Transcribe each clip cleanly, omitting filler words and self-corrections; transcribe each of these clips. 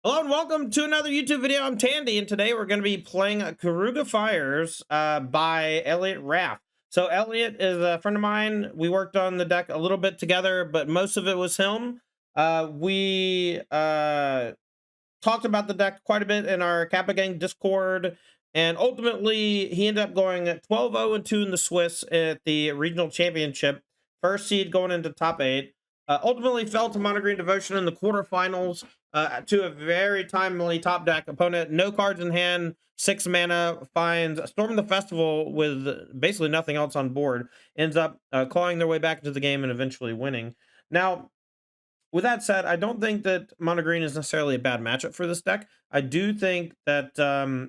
Hello and welcome to another YouTube video. I'm Tandy, and today we're going to be playing Keruga Fires by Elliot Raff. So Elliot is a friend of mine. We worked on the deck a little bit together, but most of it was him. We talked about the deck quite a bit in our Kappa Gang Discord, and ultimately he ended up going 12-0-2 in the Swiss at the regional championship, first seed going into top 8. Ultimately fell to Mono Green Devotion in the quarterfinals to a very timely top deck opponent. No cards in hand, 6 mana, finds Storm the Festival with basically nothing else on board. Ends up clawing their way back into the game and eventually winning. Now, with that said, I don't think that Mono Green is necessarily a bad matchup for this deck. I do think that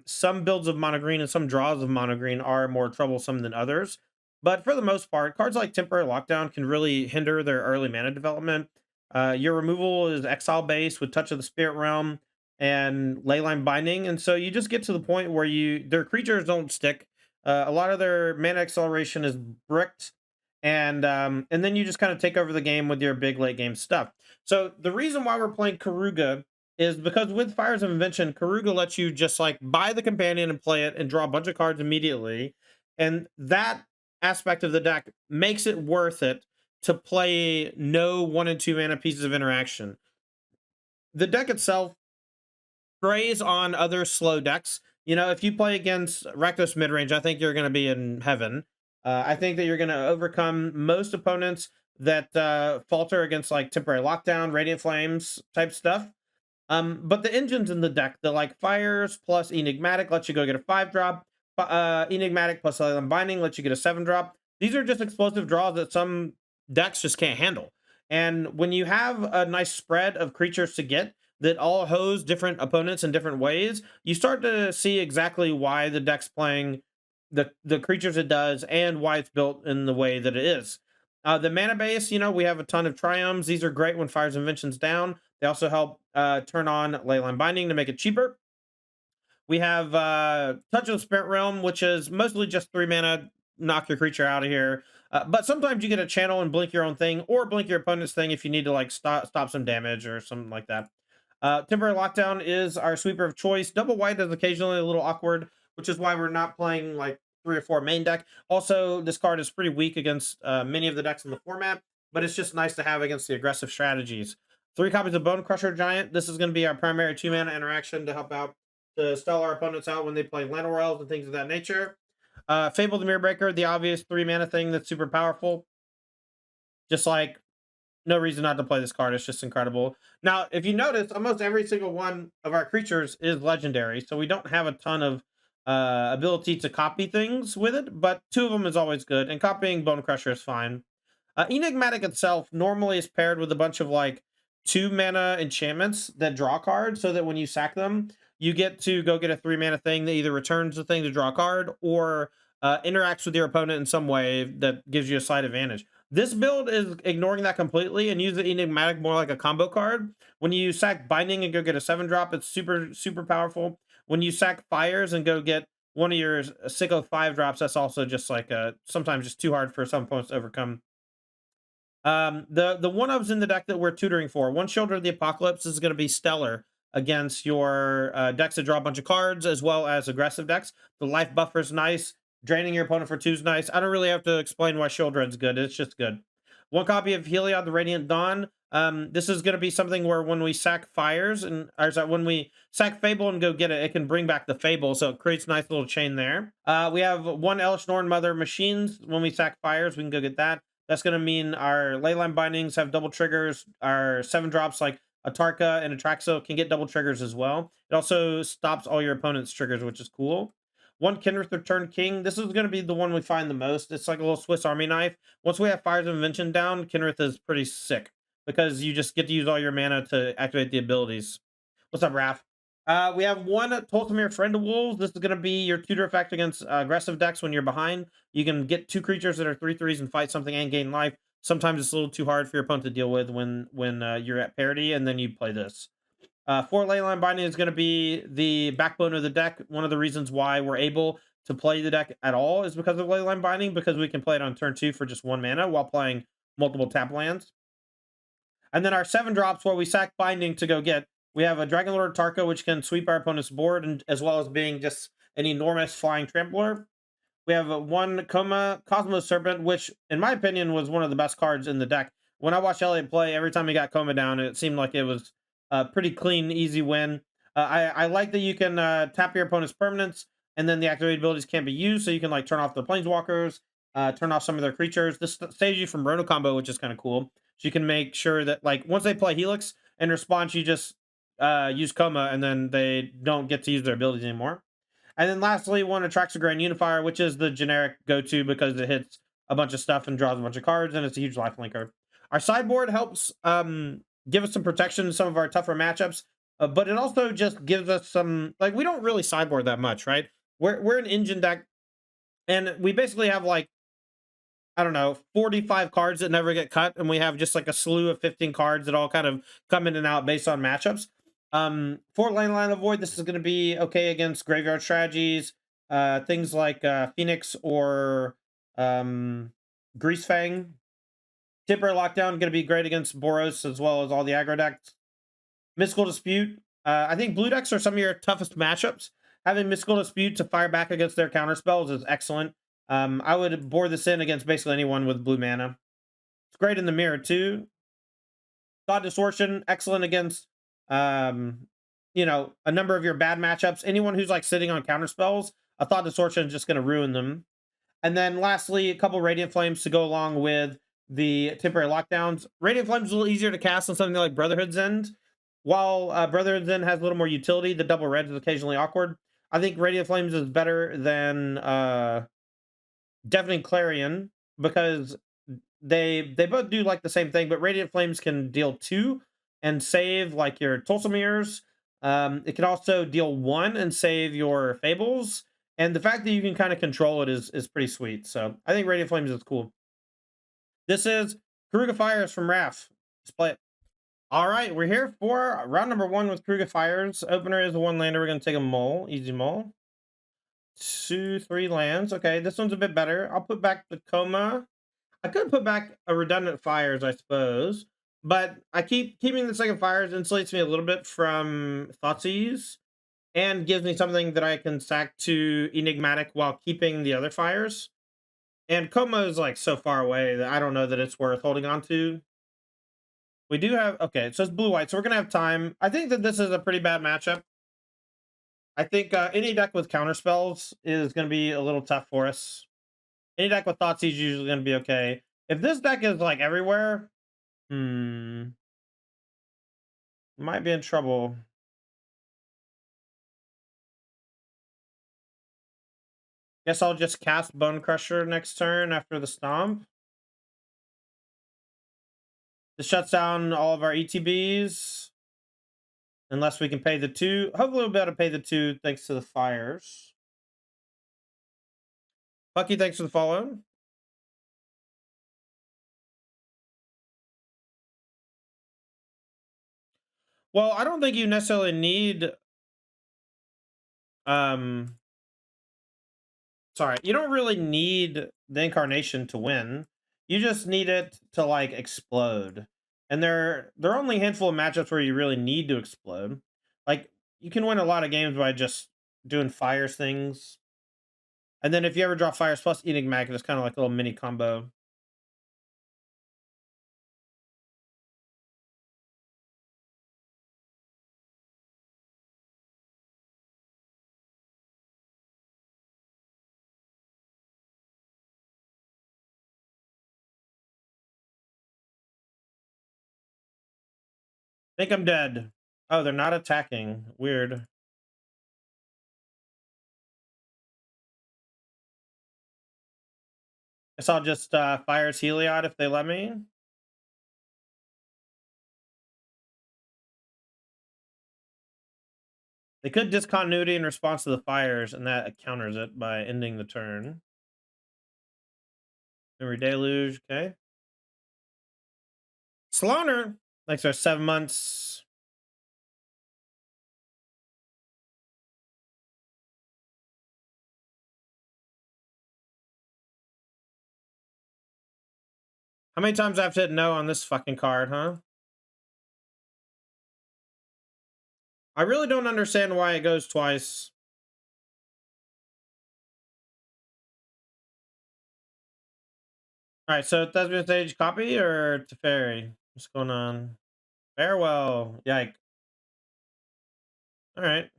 some builds of Mono Green and some draws of Mono Green are more troublesome than others. But for the most part, cards like Temporary Lockdown can really hinder their early mana development. Your removal is exile based with Touch of the Spirit Realm and Leyline Binding, and so you just get to the point where their creatures don't stick. A lot of their mana acceleration is bricked, and then you just kind of take over the game with your big late game stuff. So the reason why we're playing Keruga is because with Fires of Invention, Keruga lets you just like buy the companion and play it and draw a bunch of cards immediately. And that aspect of the deck makes it worth it to play no 1 and 2 mana pieces of interaction. The deck itself preys on other slow decks. You know, if you play against Rakdos midrange, I think you're going to be in heaven. I think that you're going to overcome most opponents that falter against like Temporary Lockdown, Radiant Flames type stuff. But the engines in the deck, the like Fires plus Enigmatic lets you go get a 5-drop. Enigmatic plus Leyline Binding lets you get a 7-drop. These are just explosive draws that some decks just can't handle. And when you have a nice spread of creatures to get that all hose different opponents in different ways, you start to see exactly why the deck's playing the creatures it does and why it's built in the way that it is. The mana base, you know, we have a ton of Triomes. These are great when Fires Invention's down. They also help turn on Leyline Binding to make it cheaper. We have Touch of the Spirit Realm, which is mostly just 3 mana, knock your creature out of here. But sometimes you get a channel and blink your own thing, or blink your opponent's thing if you need to like stop some damage or something like that. Temporary Lockdown is our sweeper of choice. Double white is occasionally a little awkward, which is why we're not playing like 3 or 4 main deck. Also, this card is pretty weak against many of the decks in the format, but it's just nice to have against the aggressive strategies. 3 copies of Bone Crusher Giant. This is going to be our primary 2 mana interaction to help out to stall our opponents out when they play Llanowar Elves and things of that nature. Fable the Mirror Breaker, the obvious 3 mana thing that's super powerful. Just like no reason not to play this card. It's just incredible. Now, if you notice, almost every single one of our creatures is legendary, so we don't have a ton of ability to copy things with it, but 2 of them is always good, and copying Bone Crusher is fine. Enigmatic itself normally is paired with a bunch of like 2 mana enchantments that draw cards, so that when you sack them, you get to go get a 3 mana thing that either returns the thing to draw a card or interacts with your opponent in some way that gives you a slight advantage. This build is ignoring that completely and use the Enigmatic more like a combo card. When you sack Binding and go get a 7-drop, it's super powerful. When you sack Fires and go get one of your sicko 5-drops, that's also just like sometimes just too hard for some opponents to overcome. The one-ups in the deck that we're tutoring for, One Shoulder of the Apocalypse is going to be stellar against your decks that draw a bunch of cards as well as aggressive decks. The life buffer is nice. Draining your opponent for 2 is nice. I don't really have to explain why Shieldred's good. It's just good. 1 copy of Heliod the Radiant Dawn. This is going to be something where when we sack Fires when we sack Fable and go get it, it can bring back the Fable, so it creates a nice little chain there. We have 1 Elish Norn Mother Machines. When we sack Fires, we can go get that. That's going to mean our Leyline Bindings have double triggers. Our 7-drops like Atarka and Atraxo can get double triggers as well. It also stops all your opponent's triggers, which is cool. 1 Kenrith Returned King. This is going to be the one we find the most. It's like a little Swiss Army knife. Once we have Fires of Invention down, Kenrith is pretty sick because you just get to use all your mana to activate the abilities. What's up, Raph? We have 1 Tolsimir Friend of Wolves. This is going to be your tutor effect against aggressive decks when you're behind. You can get 2 creatures that are 3/3s and fight something and gain life. Sometimes it's a little too hard for your opponent to deal with when you're at parity, and then you play this. 4 Leyline Binding is going to be the backbone of the deck. One of the reasons why we're able to play the deck at all is because of Leyline Binding, because we can play it on turn 2 for just 1 mana while playing multiple tap lands. And then our 7-drops where we sack Binding to go get We have a Dragon Lord Tarka, which can sweep our opponent's board, and as well as being just an enormous flying trampler. We have one Coma Cosmos Serpent, which, in my opinion, was one of the best cards in the deck. When I watched Elliot play, every time he got Coma down, it seemed like it was a pretty clean, easy win. I like that you can tap your opponent's permanents, and then the activated abilities can't be used, so you can like turn off the Planeswalkers, turn off some of their creatures. This saves you from Roto combo, which is kind of cool. So you can make sure that like once they play Helix, in response, you just use Coma, and then they don't get to use their abilities anymore. And then lastly, one attracts a Grand Unifier, which is the generic go-to because it hits a bunch of stuff and draws a bunch of cards, and it's a huge life linker. Our sideboard helps give us some protection in some of our tougher matchups, but it also just gives us some, like, we don't really sideboard that much, right? We're an engine deck, and we basically have like, I don't know, 45 cards that never get cut, and we have just like a slew of 15 cards that all kind of come in and out based on matchups. For Line of Void, this is going to be okay against graveyard strategies, things like Phoenix or Grease Fang. Tipper Lockdown going to be great against Boros as well as all the aggro decks. Mystical Dispute. I think blue decks are some of your toughest matchups. Having Mystical Dispute to fire back against their counter spells is excellent. I would board this in against basically anyone with blue mana. It's great in the mirror too. Thought Distortion, excellent against you know, a number of your bad matchups. Anyone who's like sitting on counter spells, a Thought Distortion is just going to ruin them. And then lastly, a couple Radiant Flames to go along with the temporary lockdowns. Radiant Flames is a little easier to cast on something like Brotherhood's End. While Brotherhood's End has a little more utility, the double red is occasionally awkward. I think Radiant Flames is better than Deafening Clarion because they both do like the same thing, but Radiant Flames can deal 2 and save like your Tulsa Mirrors. It can also deal 1 and save your Fables. And the fact that you can kind of control it is pretty sweet. So I think Radiant Flames is cool. This is Keruga Fires from Raf. Let's play it. All right, we're here for round number 1 with Keruga Fires. Opener is a 1-lander. We're going to take a mole, easy mole. 2, 3 lands. Okay, this one's a bit better. I'll put back the Coma. I could put back a redundant Fires, I suppose, but I keeping the second Fires insulates me a little bit from Thoughtseize and gives me something that I can sack to Enigmatic while keeping the other Fires. And Coma is like so far away that I don't know that it's worth holding on to. We do have, okay, so it's blue-white, so we're going to have time. I think that this is a pretty bad matchup. I think any deck with counterspells is going to be a little tough for us. Any deck with Thoughtseize is usually going to be okay. If this deck is like everywhere, might be in trouble. Guess I'll just cast Bone Crusher next turn after the Stomp. This shuts down all of our ETBs. Unless we can pay the 2. Hopefully we'll be able to pay the 2 thanks to the Fires. Bucky, thanks for the follow. Well, I don't think you necessarily need sorry, you don't really need the Incarnation to win. You just need it to like explode. And there are only a handful of matchups where you really need to explode. Like you can win a lot of games by just doing Fires things. And then if you ever draw Fires plus Enigmatic, it's kind of like a little mini combo. I think I'm dead. Oh, they're not attacking. Weird. Guess I'll just Fires Heliod if they let me. They could discontinuity in response to the Fires, and that counters it by ending the turn. Memory Deluge, okay. Sloaner, thanks for 7 months. How many times I have to hit no on this fucking card, huh? I really don't understand why it goes twice. All right, so Thespian Stage copy or Teferi? What's going on? Farewell. Yike. All right.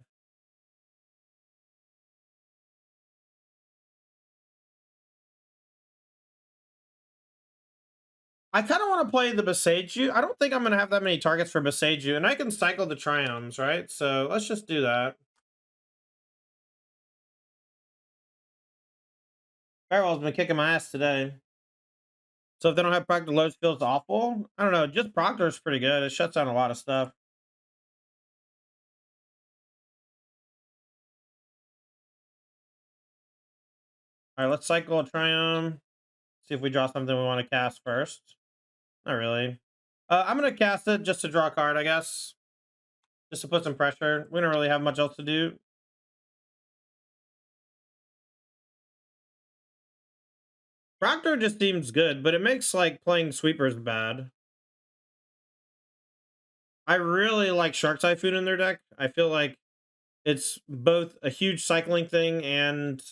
I kind of want to play the Beseiju. I don't think I'm going to have that many targets for Beseiju, and I can cycle the Triomes, right? So let's just do that. Farewell's been kicking my ass today. So if they don't have Proctor, loads feels awful. I don't know. Just Proctor's pretty good. It shuts down a lot of stuff. All right, let's cycle a Triumph. See if we draw something we want to cast first. Not really. I'm going to cast it just to draw a card, I guess. Just to put some pressure. We don't really have much else to do. Proctor just seems good, but it makes like playing sweepers bad. I really like Shark Typhoon in their deck. I feel like it's both a huge cycling thing and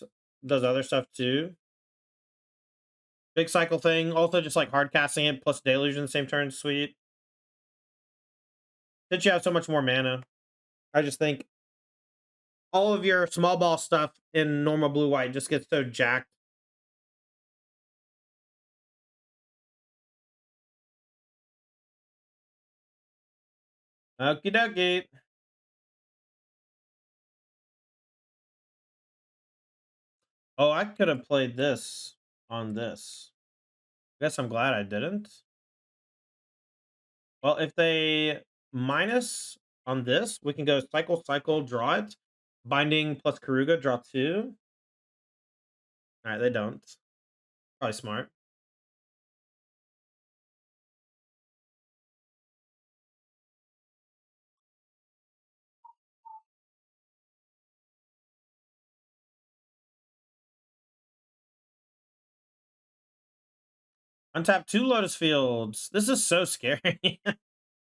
does other stuff too. Big cycle thing. Also just like hard casting it plus deluge in the same turn. Sweet. Since you have so much more mana, I just think all of your small ball stuff in normal blue white just gets so jacked. Okie dokie. Oh, I could have played this on this. Guess I'm glad I didn't. Well, if they minus on this, we can go cycle, cycle, draw it. Binding plus Keruga, draw 2. All right, they don't. Probably smart. Untap 2 Lotus Fields. This is so scary.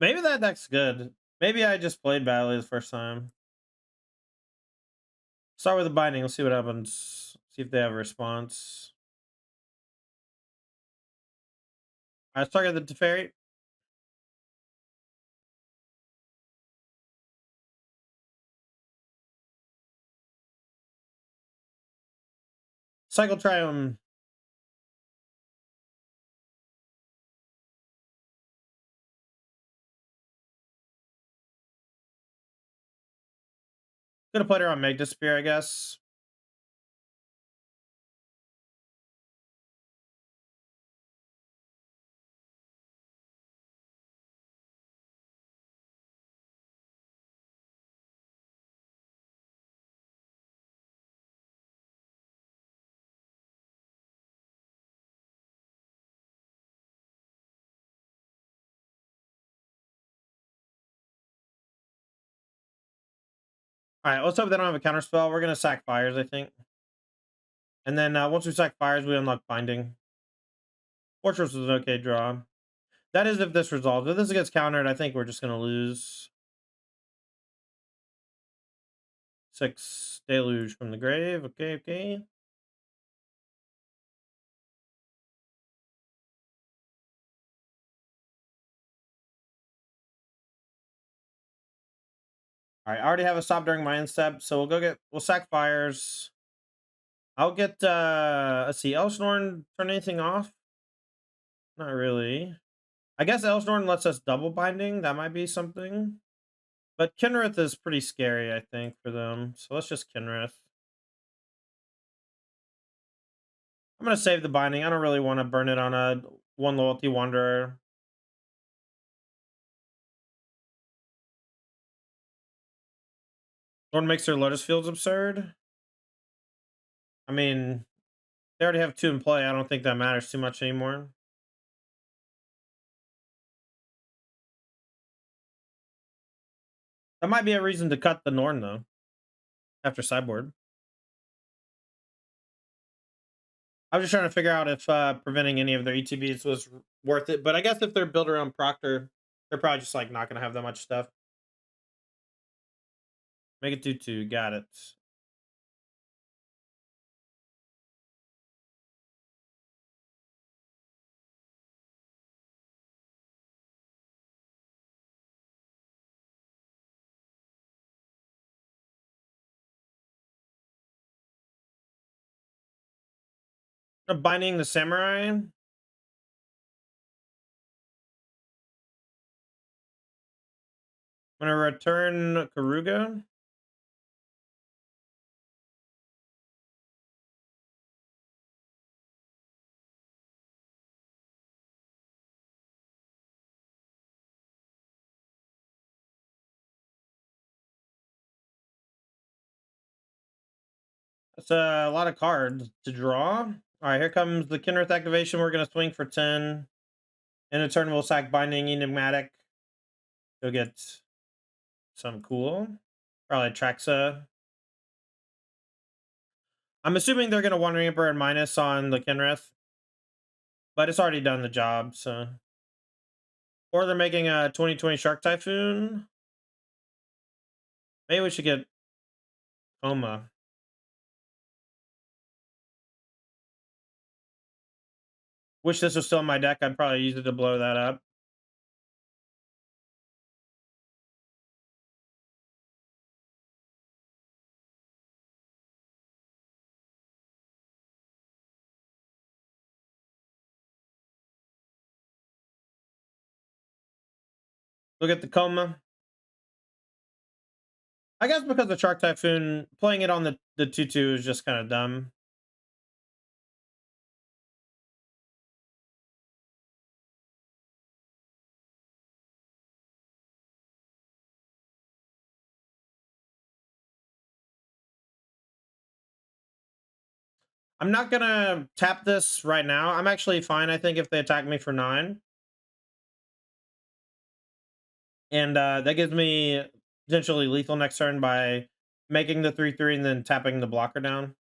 Maybe that deck's good. Maybe I just played badly the first time. Start with the binding. Let's see what happens. See if they have a response. All right, let's target the Teferi. Cycle Triumph. Could have played her on Magda Spear, I guess. All right, let's hope they don't have a counter spell. We're gonna sack fires, I think. And then once we sack fires, we unlock binding. Fortress was an okay draw. That is if this resolves. If this gets countered, I think we're just gonna lose. 6 deluge from the grave. Okay, okay. All right, I already have a stop during my end step, so we'll sack fires. I'll get let's see, Elsnorn turn anything off? Not really. I guess Elsnorn lets us double binding. That might be something. But Kinrith is pretty scary, I think, for them. So let's just Kinrith. I'm gonna save the binding. I don't really want to burn it on a one loyalty wanderer. Lord makes their Lotus Fields absurd. I mean, they already have 2 in play. I don't think that matters too much anymore. That might be a reason to cut the Norn though. After sideboard. I was just trying to figure out if preventing any of their ETBs was worth it. But I guess if they're built around Proctor, they're probably just like not gonna have that much stuff. Make it 2-2. Got it. Binding the samurai. I'm gonna return Keruga. That's a lot of cards to draw. All right, here comes the Kinrith activation. We're gonna swing for 10. In a turn, we'll sack Binding Enigmatic. Go get some cool. Probably Traxa. I'm assuming they're gonna Wandering Emperor and minus on the Kinrith, but it's already done the job, so. Or they're making a 2020 Shark Typhoon. Maybe we should get Oma. Wish this was still in my deck. I'd probably use it to blow that up. Look at the Coma. I guess because the Shark Typhoon, playing it on the 2-2 is just kind of dumb. I'm not gonna tap this right now. I'm actually fine, I think, if they attack me for 9. And that gives me potentially lethal next turn by making the 3-3 and then tapping the blocker down.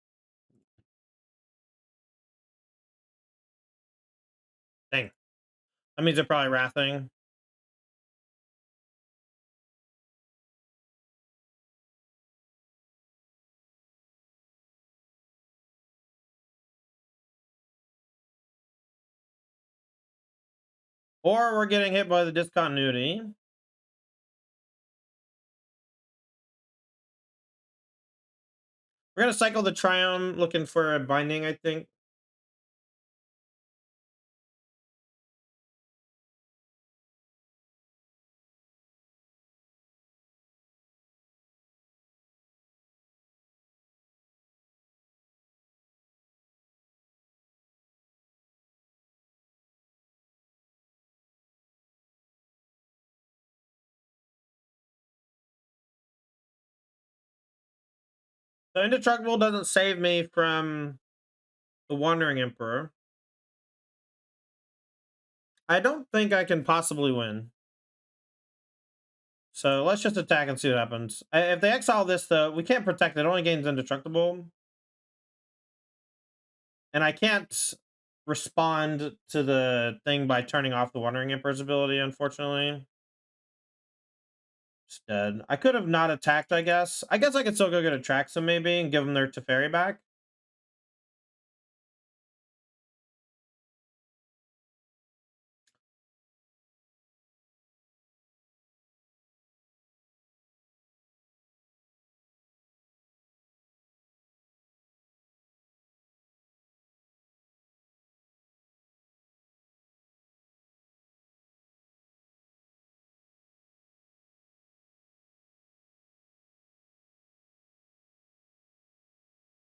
Dang. That means they're probably wrathing. Or we're getting hit by the discontinuity. We're gonna cycle the Triumph, looking for a binding, I think. So indestructible doesn't save me from the Wandering Emperor. I don't think I can possibly win. So let's just attack and see what happens. If they exile this, though, we can't protect it. It only gains indestructible. And I can't respond to the thing by turning off the Wandering Emperor's ability, unfortunately. It's dead. I could have not attacked, I guess. I guess I could still go get a Traxa maybe and give them their Teferi back.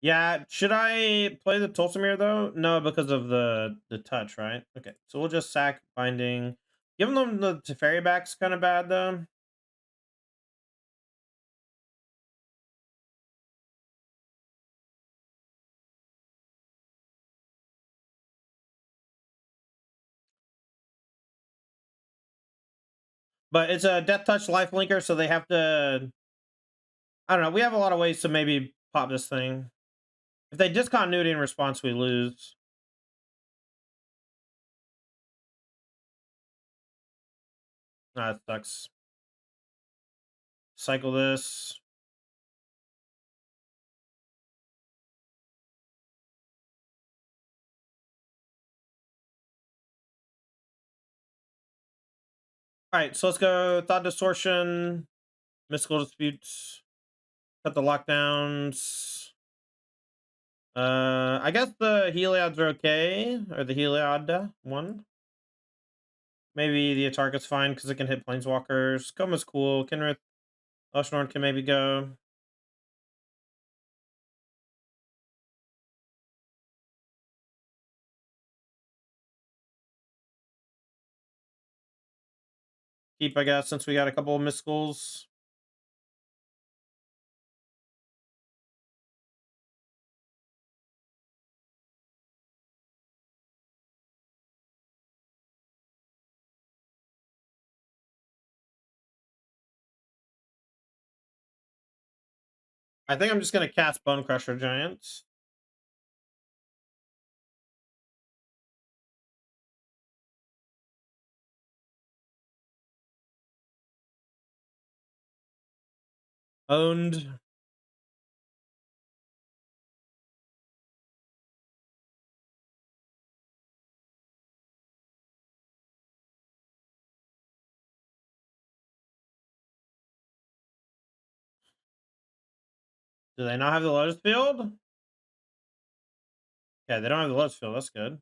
Yeah, should I play the Tulsimir though? No, because of the touch, right? Okay, so we'll just sack Binding. Giving them the Teferi back's kind of bad though. But it's a Death Touch life linker, so they have to. I don't know. We have a lot of ways to maybe pop this thing. If they discontinuity in response, we lose. That sucks. Cycle this. All right, so let's go Thought Distortion, Mystical Disputes, cut the lockdowns. I guess the Heliod's are okay, or the Heliod one. Maybe the Atarka's fine because it can hit Planeswalkers. Koma's cool. Kenrith, Oceanord can maybe go. Keep, I guess, since we got a couple of Mysticals. I think I'm just gonna cast Bone Crusher Giants. Owned. Do they not have the Lotus Field? Yeah, they don't have the Lotus Field. That's good.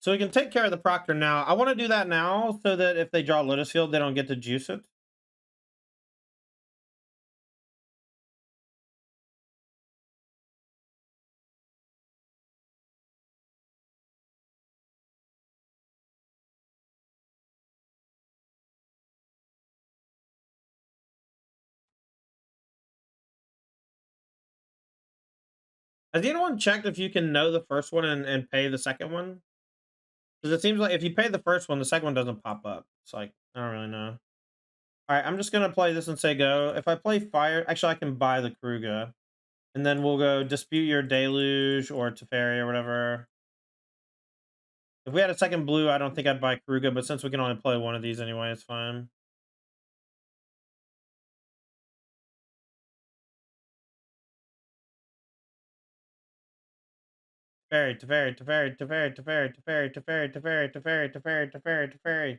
So we can take care of the Proctor now. I want to do that now so that if they draw Lotus Field, they don't get to juice it. Has anyone checked if you can know the first one and pay the second one? Because it seems like if you pay the first one, the second one doesn't pop up. It's like, I don't really know. All right, I'm just going to play this and say go. If I play Fire, actually, I can buy the Keruga. And then we'll go Dispute Your Deluge or Teferi or whatever. If we had a second blue, I don't think I'd buy Keruga, but since we can only play one of these anyway, it's fine. Teferi, Teferi, Teferi, Teferi, Teferi, Teferi, Teferi, Teferi, Teferi, Teferi, Teferi, Teferi.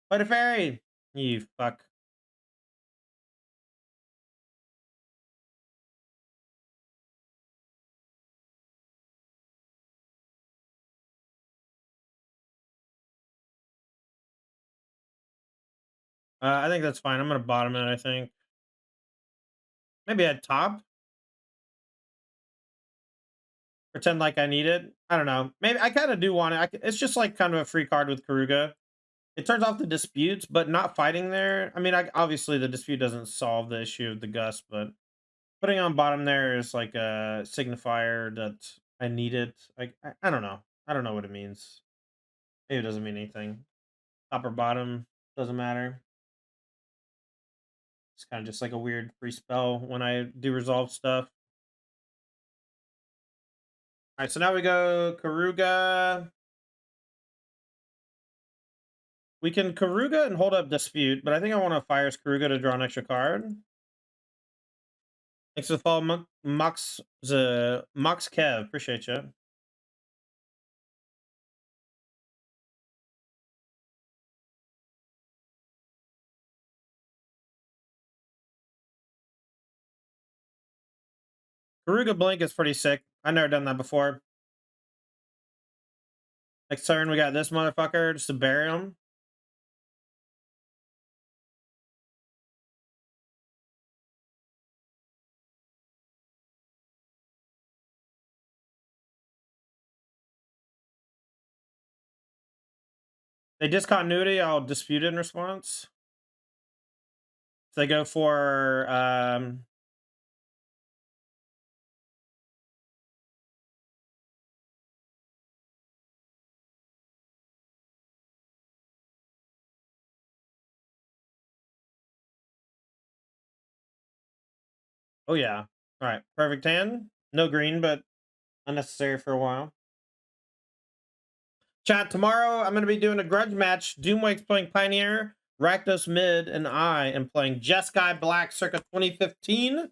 Play Teferi! You fuck. I think that's fine. I'm gonna bottom it, I think. Maybe at top. Pretend like I need it. I don't know. Maybe I kind of do want it. It's just like kind of a free card with Keruga. It turns off the disputes, but not fighting there. I mean, obviously the dispute doesn't solve the issue of the gust, but putting on bottom there is like a signifier that I need it. Like I don't know. I don't know what it means. Maybe it doesn't mean anything. Top or bottom doesn't matter. It's kind of just like a weird free spell when I do resolve stuff. All right, so now we go Keruga. We can Keruga and hold up dispute, but I think I want to fire Keruga to draw an extra card. Thanks for the follow, Mox Kev. Appreciate you. Keruga Blink is pretty sick. I've never done that before. Next turn, we got this motherfucker just to bury him. They discontinuity, I'll dispute it in response. If they go for oh yeah. All right, perfect hand. No green, but unnecessary for a while. Chat, tomorrow I'm going to be doing a grudge match. Doomwake's playing Pioneer, Rakdos mid, and I am playing Jeskai Black circa 2015. We're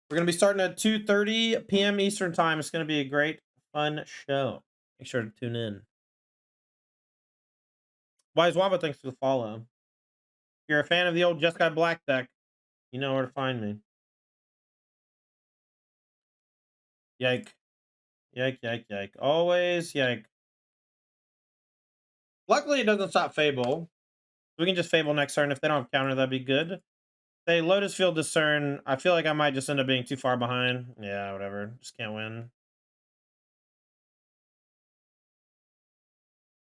going to be starting at 2:30 p.m. Eastern time. It's going to be a great fun show. Make sure to tune in. Wise Wamba, thanks for the follow. If you're a fan of the old Just Got Black deck, you know where to find me. Yike. Yike, yike, yike. Always yike. Luckily, it doesn't stop Fable. We can just Fable next turn. If they don't have counter, that'd be good. They Lotus Field Discern. I feel like I might just end up being too far behind. Yeah, whatever. Just can't win.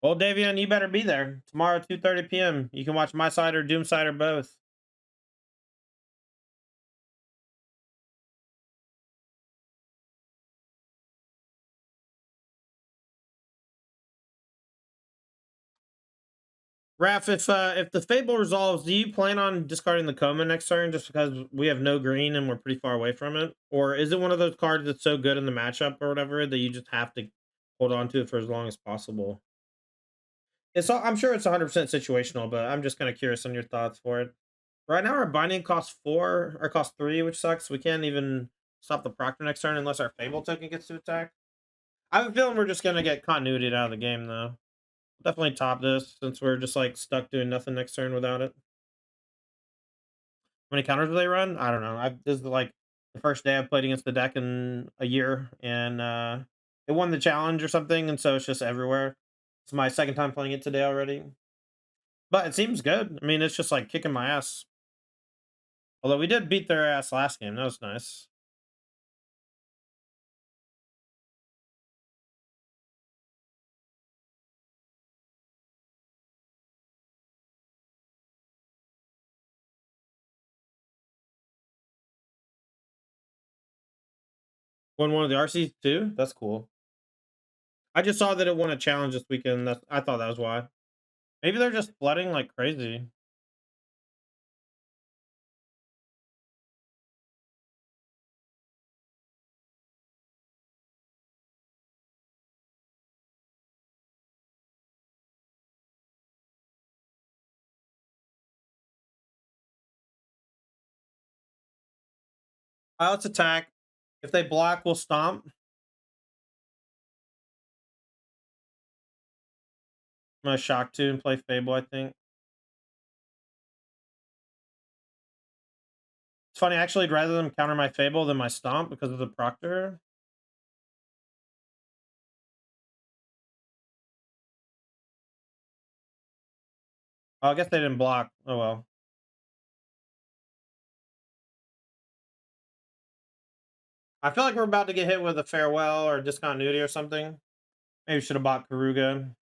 Well, Davian, you better be there. Tomorrow, 2:30 p.m. You can watch my side or Doom side or both. Raph, if the Fable resolves, do you plan on discarding the Coma next turn just because we have no green and we're pretty far away from it? Or is it one of those cards that's so good in the matchup or whatever that you just have to hold on to it for as long as possible? I'm sure it's 100% situational, but I'm just kind of curious on your thoughts for it. Right now, our binding costs 4 or costs 3, which sucks. We can't even stop the Proctor next turn unless our Fable token gets to attack. I have a feeling we're just gonna get continuity out of the game, though. Definitely top this since we're just like stuck doing nothing next turn without it. How many counters do they run? I don't know. This is like the first day I've played against the deck in a year, and it won the challenge or something, and so it's just everywhere. It's my second time playing it today already, but it seems good. I mean, it's just like kicking my ass. Although we did beat their ass last game, that was nice. Won one of the RCs too. That's cool. I just saw that it won a challenge this weekend. I thought that was why. Maybe they're just flooding like crazy. Let's attack. If they block, we'll stomp. I'm gonna shock two and play Fable, I think. It's funny, actually, I'd rather them counter my Fable than my stomp because of the Proctor. Oh, I guess they didn't block. Oh well. I feel like we're about to get hit with a farewell or discontinuity or something. Maybe should have bought Keruga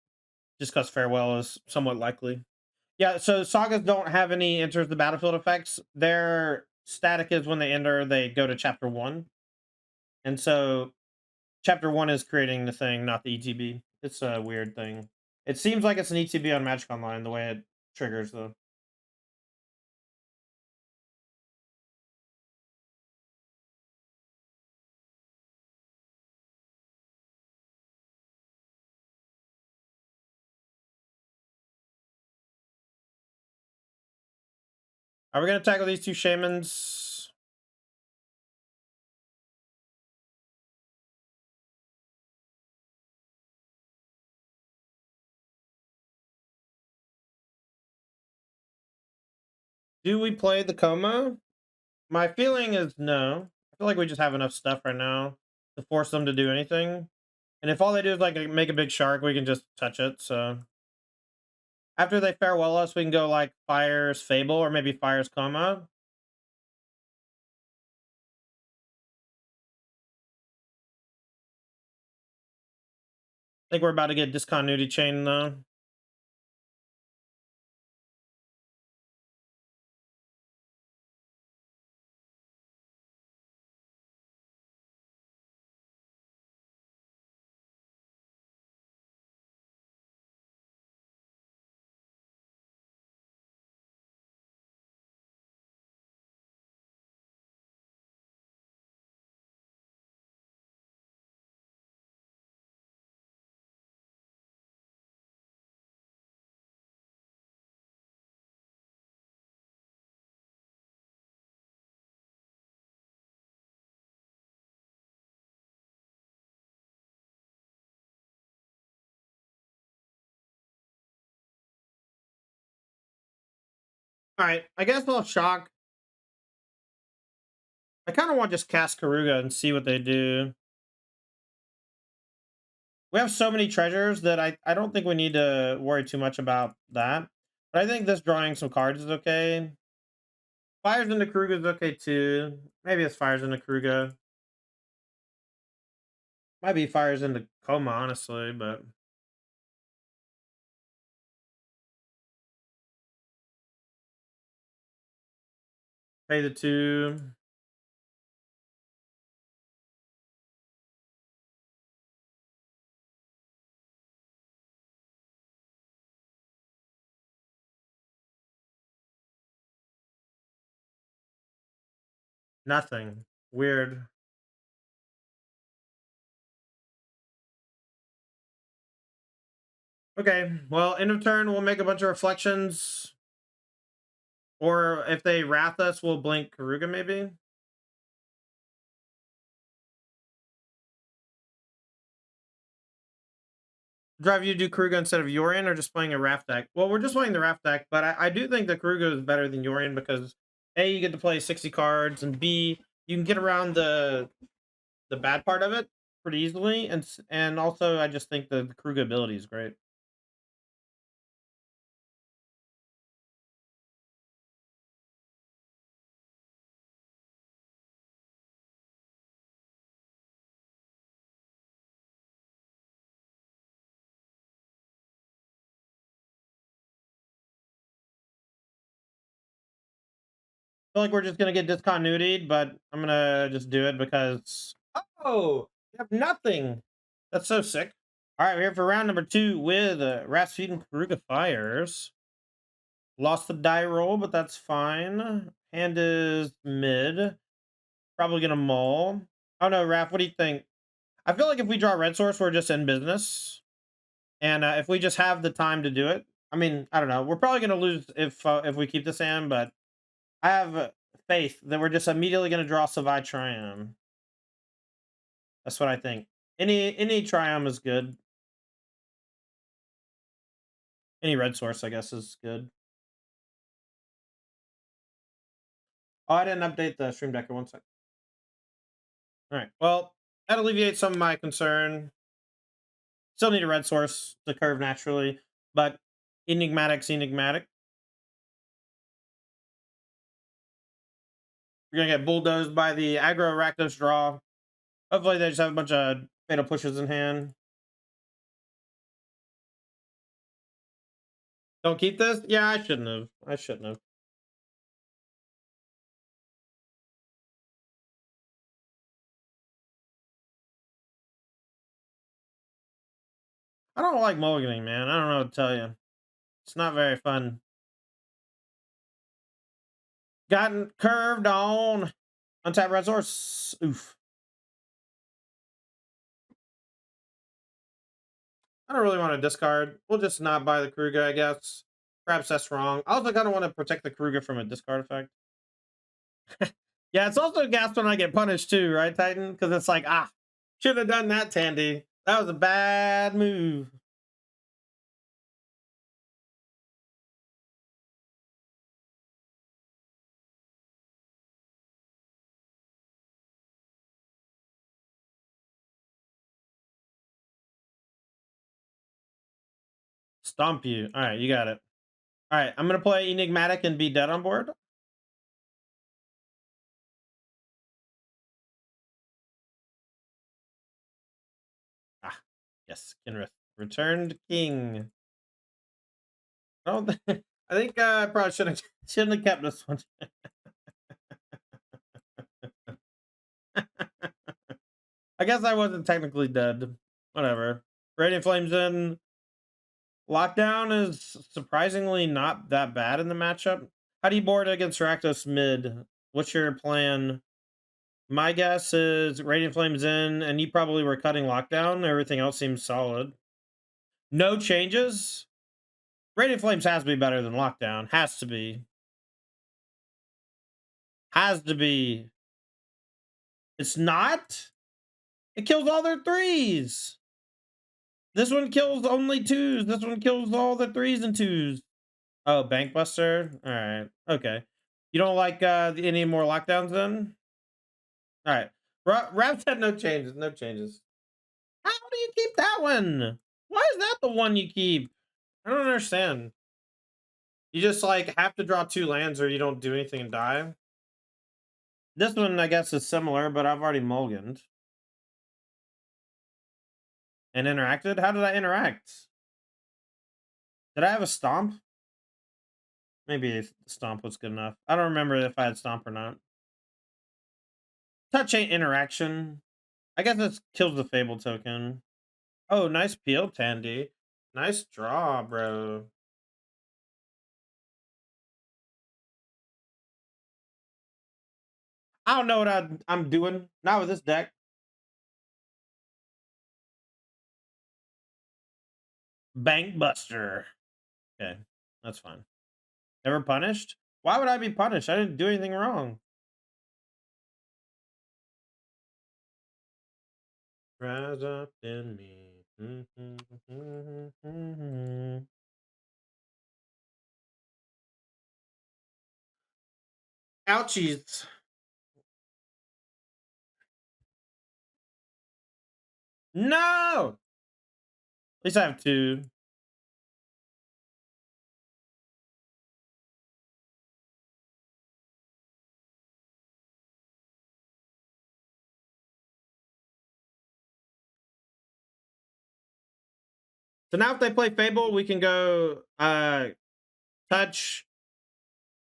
just because farewell is somewhat likely. Yeah, so sagas don't have any enters the battlefield effects. Their static is when they enter, they go to chapter 1. And so chapter 1 is creating the thing, not the ETB. It's a weird thing. It seems like it's an ETB on Magic Online the way it triggers though. Are we gonna tackle these two shamans? Do we play the coma? My feeling is no. I feel like we just have enough stuff right now to force them to do anything. And if all they do is like make a big shark, we can just touch it. So after they farewell us, we can go like Fire's Fable or maybe Fire's Coma. I think we're about to get discontinuity chain though. All right, I guess I'll shock. I kind of want to just cast Keruga and see what they do. We have so many treasures that I don't think we need to worry too much about that. But I think this drawing some cards is okay. Fires into Keruga is okay too. Maybe it's fires into Keruga. Might be fires into Coma, honestly, but pay the two. Nothing. Weird. Okay, well, end of turn, we'll make a bunch of reflections. Or if they wrath us, we'll blink Keruga, maybe. Drive you to do Keruga instead of Yorion, or just playing a Wrath deck? Well, we're just playing the Wrath deck, but I do think that Keruga is better than Yorion because A, you get to play 60 cards, and B, you can get around the bad part of it pretty easily, and also I just think the Keruga ability is great. I feel like we're just gonna get discontinuity'd, but I'm gonna just do it because oh, you have nothing. That's so sick. All right, we're here for round number 2 with Rasputin Keruga Fires. Lost the die roll, but that's fine. Hand is mid. Probably gonna mull. Oh no, Raph, what do you think? I feel like if we draw red source, we're just in business. And if we just have the time to do it, I mean, I don't know. We're probably gonna lose if we keep this hand, but I have faith that we're just immediately gonna draw Savai Triumph. That's what I think. Any Triumph is good. Any red source, I guess, is good. Oh, I didn't update the stream decker. One sec. All right. Well, that alleviates some of my concern. Still need a red source to curve naturally, but enigmatic's enigmatic. We're gonna get bulldozed by the aggro Rakdos draw. Hopefully they just have a bunch of fatal pushes in hand. Don't keep this? Yeah, I shouldn't have. I shouldn't have. I don't like mulliganing, man. I don't know what to tell you. It's not very fun. Gotten curved on. Untap red source. Oof. I don't really want to discard. We'll just not buy the Keruga, I guess. Perhaps that's wrong. I also kind of want to protect the Keruga from a discard effect. Yeah, it's also gas when I get punished too, right, Titan? Because it's like, should have done that, Tandy. That was a bad move. Stomp you. All right, you got it. All right, I'm gonna play Enigmatic and be dead on board. Ah, yes, Kinrith. Returned king. I don't think, I think I probably shouldn't have kept this one. I guess I wasn't technically dead. Whatever. Radiant Flames in. Lockdown is surprisingly not that bad in the matchup. How do you board against Rakdos mid? What's your plan? My guess is Radiant Flames in, and you probably were cutting Lockdown. Everything else seems solid. No changes? Radiant Flames has to be better than Lockdown. Has to be. Has to be. It's not? It kills all their threes. This one kills only twos. This one kills all the threes and twos. Oh, Bank Buster? Alright, okay. You don't like, any more lockdowns then? Alright. Rav said no changes, no changes. How do you keep that one? Why is that the one you keep? I don't understand. You just, like, have to draw 2 lands or you don't do anything and die? This one, I guess, is similar, but I've already mulliganed. And interacted? How did I interact? Did I have a stomp? Maybe stomp was good enough. I don't remember if I had stomp or not. Touch ain't interaction. I guess this kills the Fable token. Oh, nice peel, Tandy. Nice draw, bro. I don't know what I'm doing. Not with this deck. Bank Buster. Okay, that's fine. Never punished? Why would I be punished? I didn't do anything wrong. Rise up in me. Ouchies. No! At least I have 2. So now if they play Fable, we can go touch,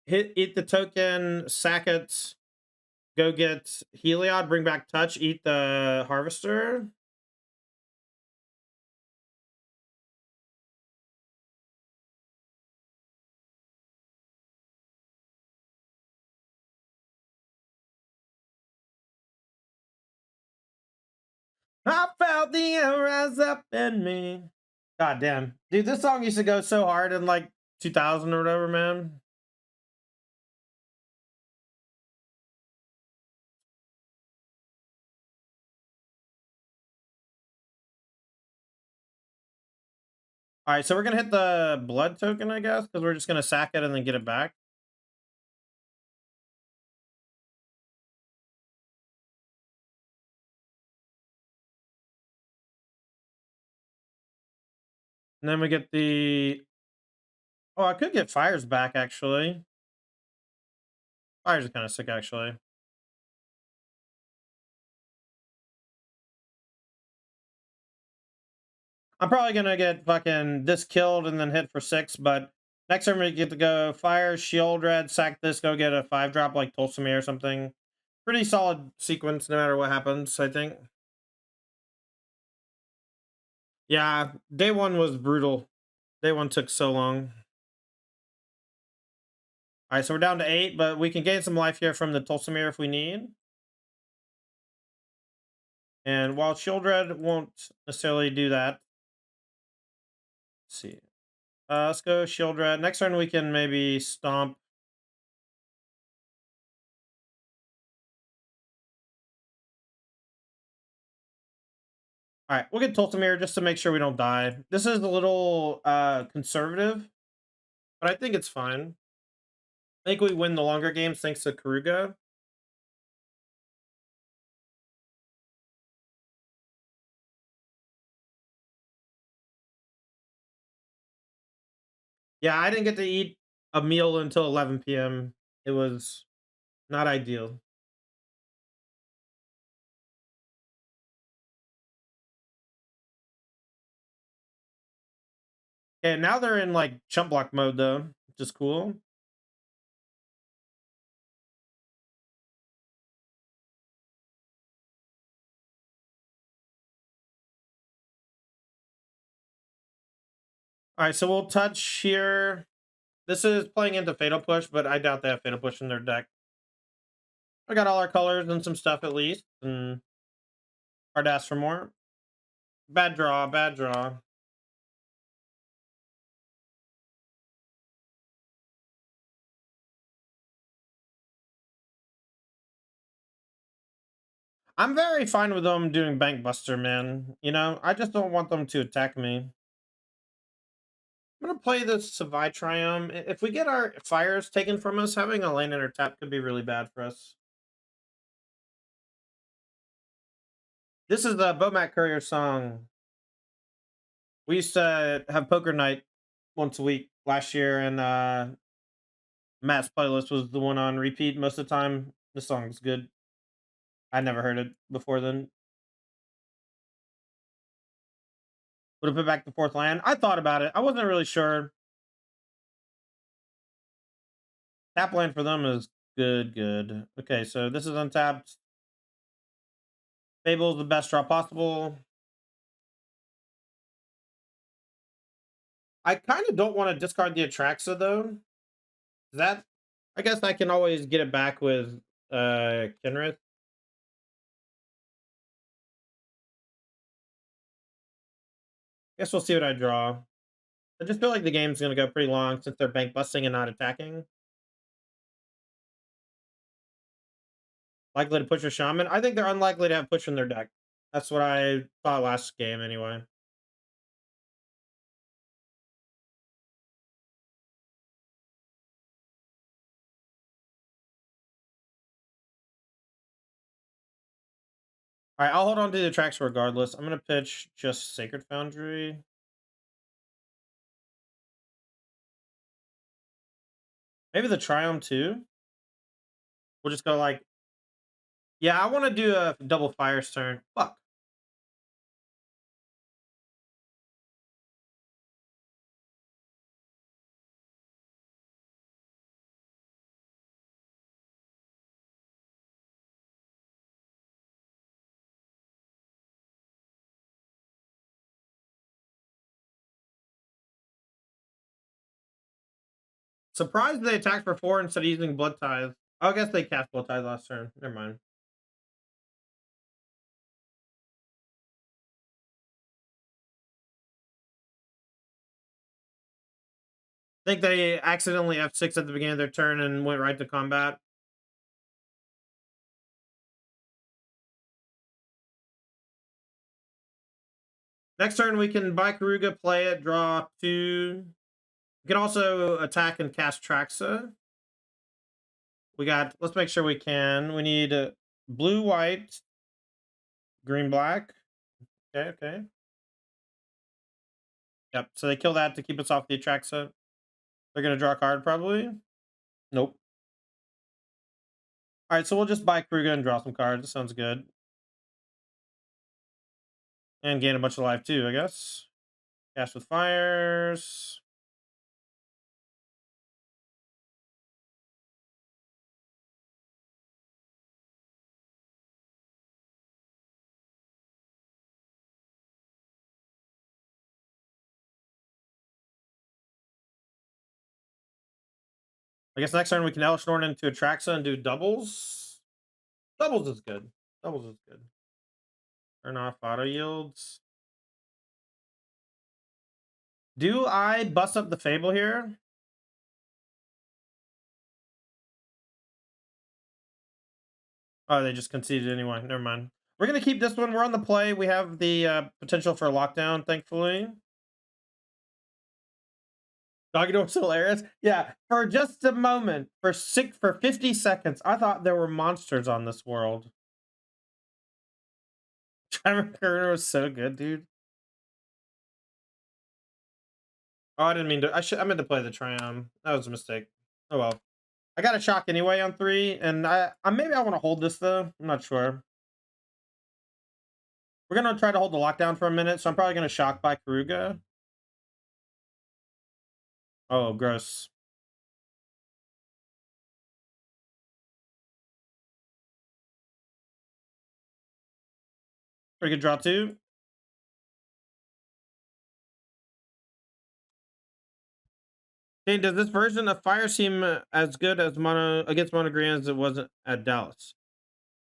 eat the token, sack it, go get Heliod, bring back touch, eat the harvester. I felt the air rise up in me. God damn. Dude, this song used to go so hard in like 2000 or whatever, man. All right, so we're gonna hit the blood token, I guess, because we're just gonna sack it and then get it back. And then we get the. Oh, I could get fires back actually. Fires are kind of sick actually. I'm probably gonna get fucking this killed and then hit for 6, but next turn we get to go fire, shield red, sack this, go get a 5-drop like Tulsame or something. Pretty solid sequence no matter what happens, I think. Yeah, day 1 was brutal. Day 1 took so long. Alright, so we're down to 8, but we can gain some life here from the Tulsamere if we need. And while shield red won't necessarily do that. Let's see. Let's go shield red. Next turn we can maybe stomp. All right, we'll get Tulsamere just to make sure we don't die. This is a little conservative, but I think it's fine. I think we win the longer games thanks to Keruga. Yeah, I didn't get to eat a meal until 11 p.m. It was not ideal. And now they're in like chump block mode though, which is cool. All right, so we'll touch here. This is playing into Fatal Push, but I doubt they have Fatal Push in their deck. I got all our colors and some stuff at least, and hard to ask for more. Bad draw, bad draw. I'm very fine with them doing Bank Buster, man. You know, I just don't want them to attack me. I'm gonna play this Savai. If we get our fires taken from us, having a land in our tap could be really bad for us. This is the Bomac Courier song. We used to have poker night once a week last year, and Matt's playlist was the one on repeat most of the time. The song's good. I never heard it before then. Would have put back the fourth land. I thought about it. I wasn't really sure. Tap land for them is good, good. Okay, so this is untapped. Fable's the best draw possible. I kind of don't want to discard the Atraxa though. That I guess I can always get it back with Kenrith. Guess we'll see what I draw. I just feel like the game's gonna go pretty long since they're bank busting and not attacking. Likely to push a shaman. I think they're unlikely to have push in their deck. That's what I thought last game anyway. All right, I'll hold on to the tracks regardless. I'm gonna pitch just Sacred Foundry. Maybe the Triumph too. We'll just go like, yeah, I want to do a double fires turn. Fuck. Surprised they attacked for 4 instead of using Blood Tithe. I guess they cast Blood Tithe last turn. Never mind. I think they accidentally F6 at the beginning of their turn and went right to combat. Next turn, we can buy Keruga, play it, draw 2. We can also attack and cast Traxa. We got, let's make sure we can. We need blue, white, green, black. Okay, okay. Yep, so they kill that to keep us off the Atraxa. They're going to draw a card, probably. Nope. All right, so we'll just buy Keruga and draw some cards. That sounds good. And gain a bunch of life, too, I guess. Cast with fires. I guess next turn we can Elish Norn into Atraxa and do doubles. Doubles is good. Doubles is good. Turn off auto yields. Do I bust up the Fable here? Oh, they just conceded anyway. Never mind. We're going to keep this one. We're on the play. We have the potential for lockdown, thankfully. Doggy hilarious. Yeah, for just a moment, for 50 seconds, I thought there were monsters on this world. Trevor Kerner was so good, dude. Oh, I didn't mean to. I meant to play the Triumph. That was a mistake. Oh well. I got a shock anyway on 3, and I maybe I want to hold this though. I'm not sure. We're gonna try to hold the lockdown for a minute, so I'm probably gonna shock by Keruga. Oh, gross. Pretty good draw too. Hey, does this version of Fire seem as good as mono against Monogran as it was at Dallas?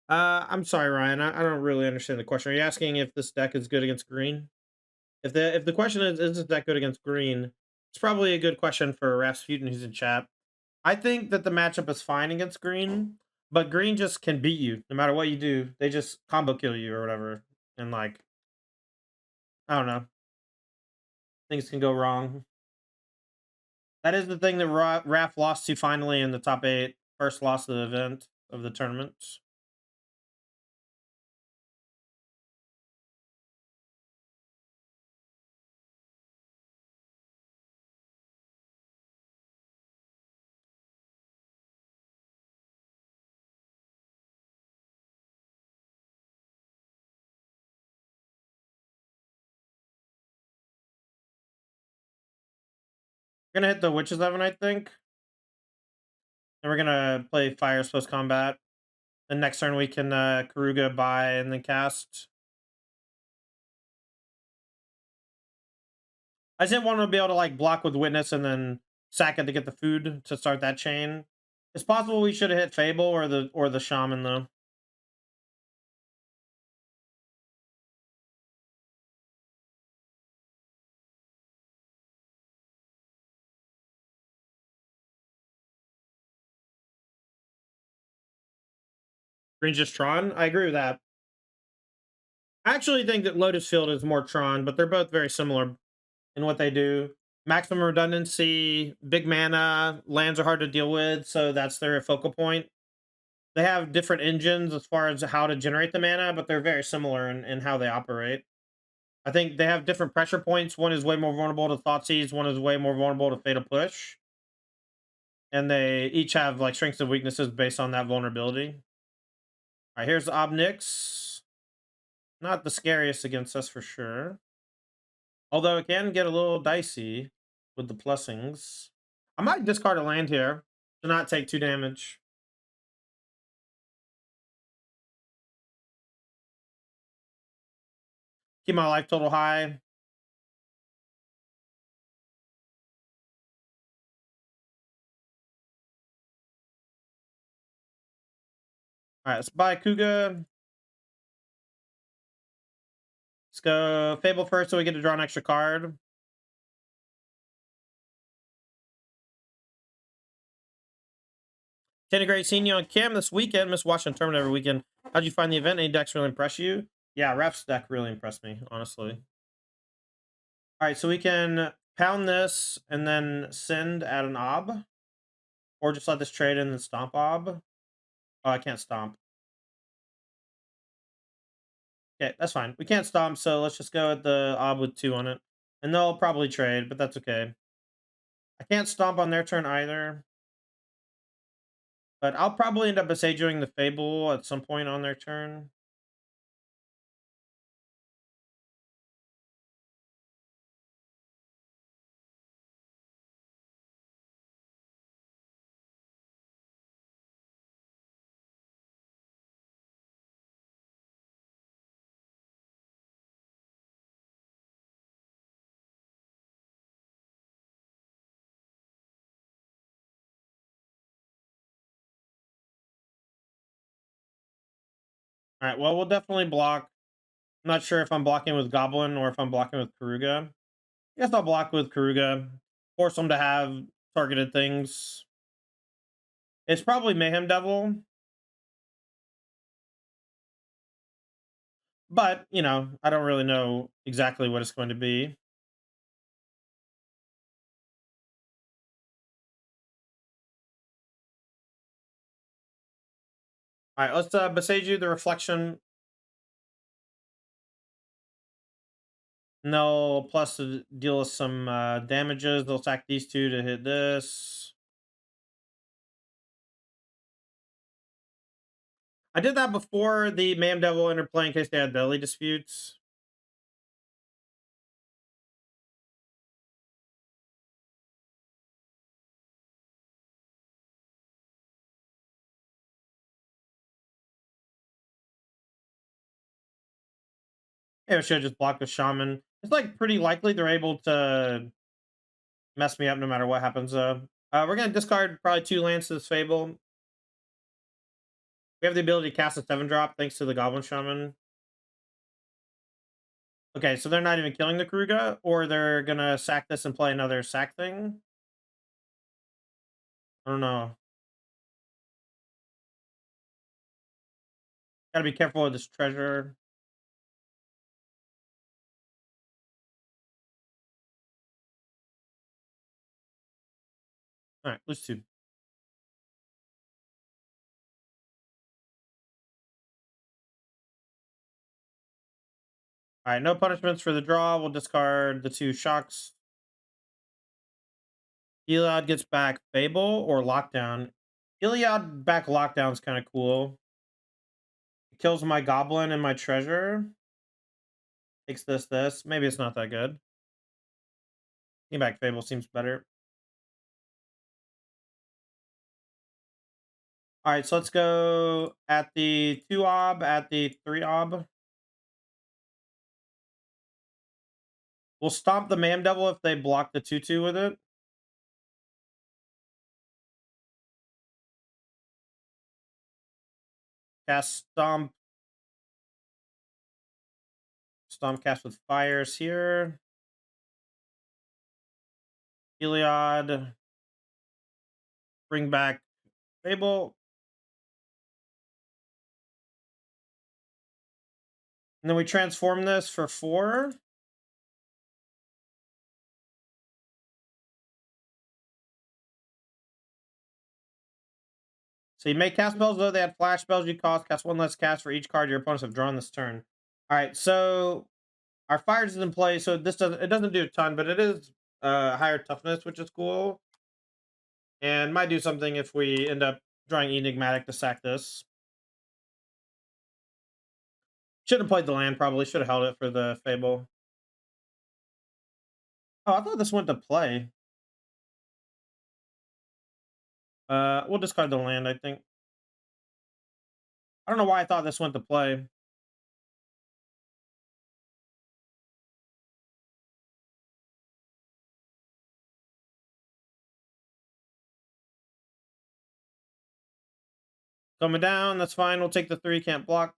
I'm sorry, Ryan. I don't really understand the question. Are you asking if this deck is good against green? If the question is this deck good against green, it's probably a good question for Rasputin who's in chat. I think that the matchup is fine against green, but green just can beat you no matter what you do. They just combo kill you or whatever, and like I don't know, things can go wrong. That is the thing that Raph lost to finally in the top 8. First loss of the event of the tournament. We're gonna hit the Witch's Oven, I think. And we're gonna play Fires post combat. The next turn we can Keruga buy and then cast. I just didn't want to be able to like block with Witness and then sack it to get the food to start that chain. It's possible we should have hit Fable or the Shaman though. Green's just Tron. I agree with that. I actually think that Lotus Field is more Tron, but they're both very similar in what they do. Maximum redundancy, big mana, lands are hard to deal with, so that's their focal point. They have different engines as far as how to generate the mana, but they're very similar in how they operate. I think they have different pressure points. One is way more vulnerable to Thoughtseize, one is way more vulnerable to Fatal Push. And they each have like strengths and weaknesses based on that vulnerability. All right, here's the Obnix. Not the scariest against us for sure. Although it can get a little dicey with the plussings. I might discard a land here to not take 2 damage. Keep my life total high. All right, let's buy Kuga. Let's go Fable first so we get to draw an extra card. Kenny Great seeing you on cam this weekend. Miss watching the tournament every weekend. How'd you find the event? Any decks really impress you? Yeah, Rap's deck really impressed me, honestly. All right, so we can pound this and then send at an ob. Or just let this trade and then stomp ob. Oh, I can't stomp. Okay, that's fine. We can't stomp, so let's just go with the ob with 2 on it. And they'll probably trade, but that's okay. I can't stomp on their turn either. But I'll probably end up Besageing the Fable at some point on their turn. All right, well, we'll definitely block. I'm not sure if I'm blocking with Goblin or if I'm blocking with Keruga. I guess I'll block with Keruga. Force them to have targeted things. It's probably Mayhem Devil. But, you know, I don't really know exactly what it's going to be. All right, let's Beseiju the Reflection. No, plus to deal us some damages. They'll sack these 2 to hit this. I did that before the Mayhem Devil interplay in case they had belly disputes. Maybe I should have just blocked the Shaman. It's like pretty likely they're able to mess me up no matter what happens. We're gonna discard probably 2 lands to this Fable. We have the ability to cast a 7-drop thanks to the Goblin Shaman. Okay, so they're not even killing the Keruga, or they're gonna sack this and play another sack thing. I don't know. Gotta be careful with this treasure. All right, lose 2. All right, no punishments for the draw. We'll discard the 2 shocks. Heliod gets back Fable or Lockdown. Heliod back Lockdown's kind of cool. It kills my Goblin and my Treasure. Takes this. Maybe it's not that good. Getting back Fable seems better. All right, so let's go at the 2 ob, at the 3 ob. We'll stomp the Man Devil if they block the 2/2 with it. Cast Stomp. Stomp cast with fires here. Heliod. Bring back Fable. And then we transform this for 4. So you make cast spells, though they had flash spells you cost. Cast 1 less cast for each card your opponents have drawn this turn. All right, so our fires is in play, so this doesn't do a ton, but it is higher toughness, which is cool. And might do something if we end up drawing Enigmatic to sack this. Should have played the land, probably. Should have held it for the Fable. Oh, I thought this went to play. We'll discard the land, I think. I don't know why I thought this went to play. Coming down, that's fine. We'll take the 3, can't block.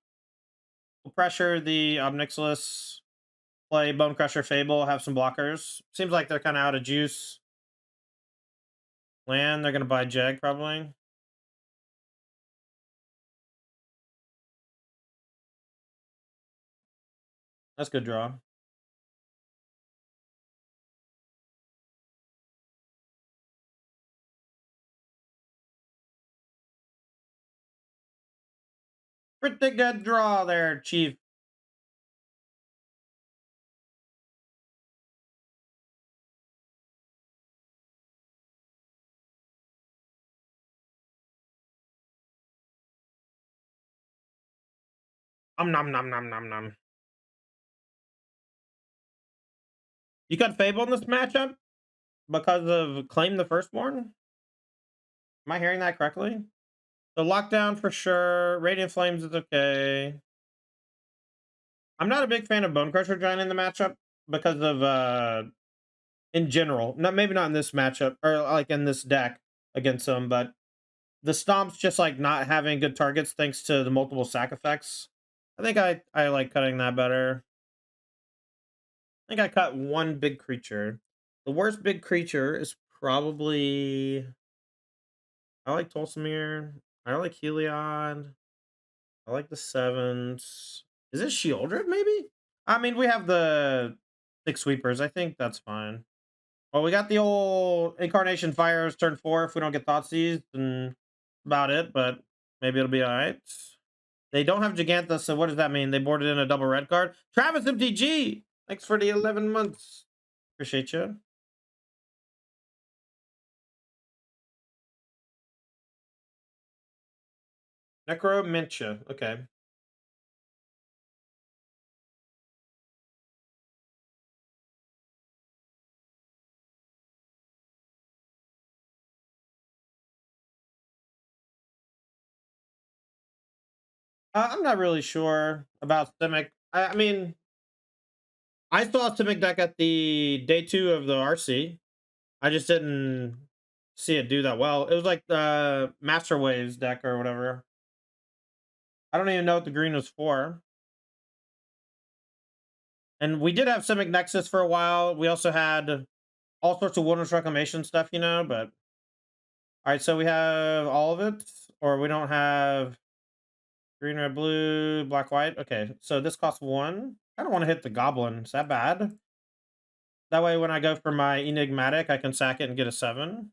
We'll pressure the Obnixilis. Play Bone Crusher Fable, have some blockers. Seems like they're kind of out of juice. Land, they're going to buy Jag, probably. That's good draw. Pretty good draw there, Chief. Nom nom nom nom nom. You got Fable in this matchup because of Claim the Firstborn? Am I hearing that correctly? So Lockdown for sure. Radiant Flames is okay. I'm not a big fan of Bone Crusher Giant in the matchup because of in general. Not maybe not in this matchup or like in this deck against them, but the Stomp's just like not having good targets thanks to the multiple sack effects. I think I like cutting that better. I think I cut 1 big creature. The worst big creature is probably I like Tolsimir. I like Heliod. I like the 7s. Is it Shieldred, maybe? I mean, we have the 6 sweepers. I think that's fine. Well, we got the old Incarnation Fires turn 4 if we don't get Thoughtseize, and about it, but maybe it'll be alright. They don't have Gigantha, so what does that mean? They boarded in a double red card? Travis MTG! Thanks for the 11 months. Appreciate you. Necromentia. Okay. I'm not really sure about Simic. I mean, I saw a Simic deck at the day 2 of the RC. I just didn't see it do that well. It was like the Master Waves deck or whatever. I don't even know what the green was for. And we did have Simic Nexus for a while. We also had all sorts of Wilderness Reclamation stuff, you know, but all right, so we have all of it, or we don't have green, red, blue, black, white. Okay, so this costs 1. I don't want to hit the goblin. Is that bad? That way, when I go for my enigmatic, I can sack it and get a 7.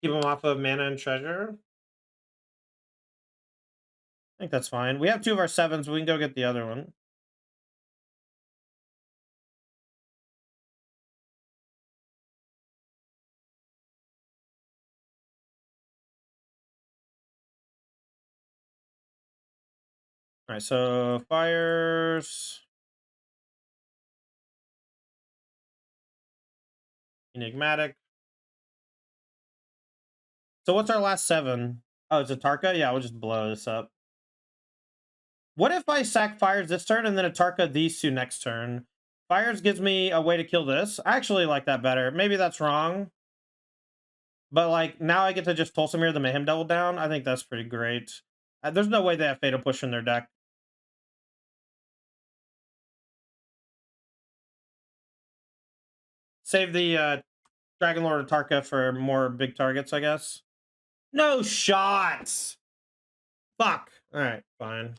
Keep them off of mana and treasure. I think that's fine. We have 2 of our 7s. We can go get the other one. All right, so fires, enigmatic. So what's our last 7? Oh, it's a Tarka? Yeah, we'll just blow this up. What if I sack fires this turn and then a Tarka these 2 next turn? Fires gives me a way to kill this. I actually like that better. Maybe that's wrong. But, like, now I get to just Tulsimir the Mayhem Devil down. I think that's pretty great. There's no way they have Fatal Push in their deck. Save the Dragon Lord Tarka for more big targets, I guess. No shots! Fuck! Alright, fine.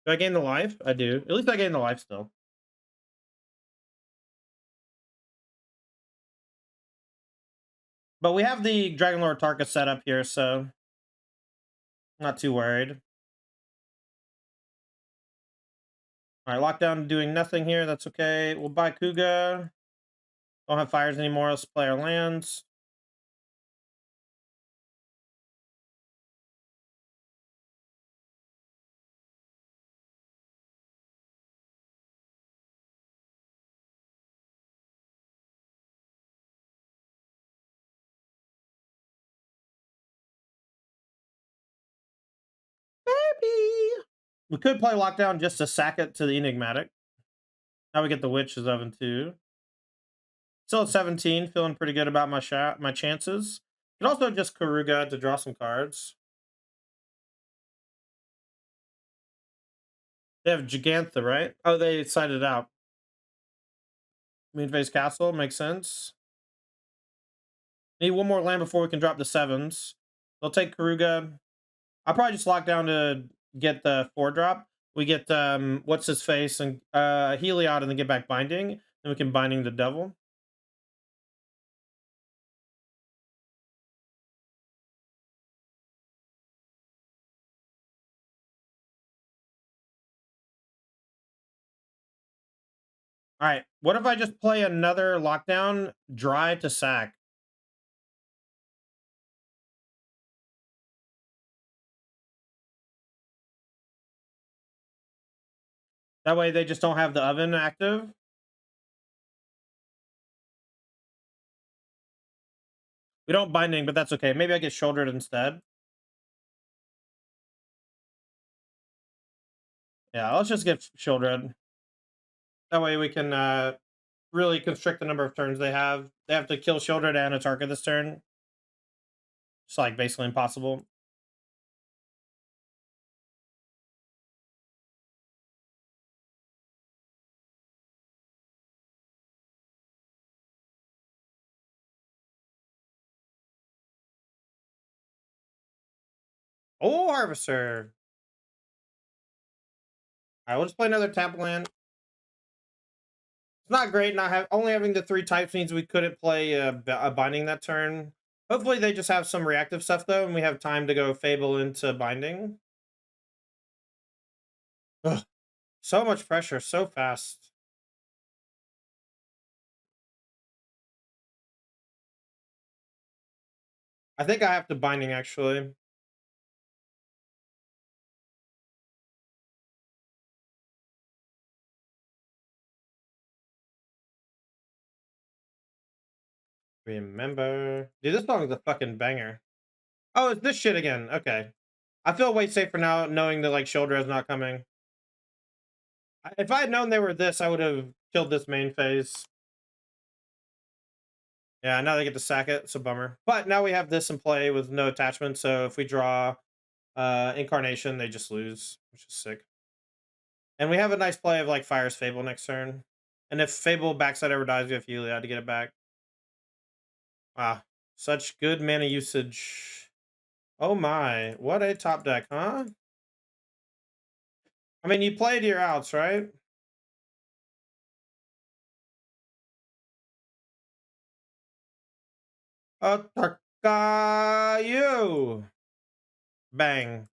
Do I gain the life? I do. At least I gain the life still. But we have the Dragon Lord Tarka set up here, so not too worried. Alright, lockdown doing nothing here. That's okay. We'll buy Kuga. Don't have fires anymore. Let's play our lands. Baby! We could play lockdown just to sack it to the enigmatic. Now we get the Witch's Oven too. Still at 17, feeling pretty good about my chances. Can also just Keruga to draw some cards. They have Gigantha, right? Oh, they sided it out. Moonface Castle makes sense. Need one more land before we can drop the 7s. They'll take Keruga. I'll probably just lock down to get the 4-drop. We get what's his face and Heliod and then get back Binding. Then we can Binding the Devil. All right. What if I just play another lockdown dry to sack? That way they just don't have the oven active. We don't Binding, but that's okay. Maybe I get Shouldered instead. Yeah, let's just get Shouldered. That way we can really constrict the number of turns they have. They have to kill Shouldered and Atarka this turn. It's like basically impossible. Oh, Harvester. All right, we'll just play another tap land. It's not great not only having the 3 types means we couldn't play a Binding that turn. Hopefully they just have some reactive stuff though, and we have time to go Fable into Binding. Ugh, so much pressure, so fast. I think I have to Binding actually. Remember. Dude, this song is a fucking banger. Oh, it's this shit again. Okay. I feel way safer now knowing that like Shoulder is not coming. If I had known they were this, I would have killed this main phase. Yeah, now they get to sack it. It's a bummer. But now we have this in play with no attachment, so if we draw Incarnation, they just lose, which is sick. And we have a nice play of like Fire's Fable next turn. And if Fable backside ever dies, we have Heliod to get it back. Wow. Such good mana usage. Oh my. What a top deck, huh? I mean, you played your outs, right? Caillou. Bang.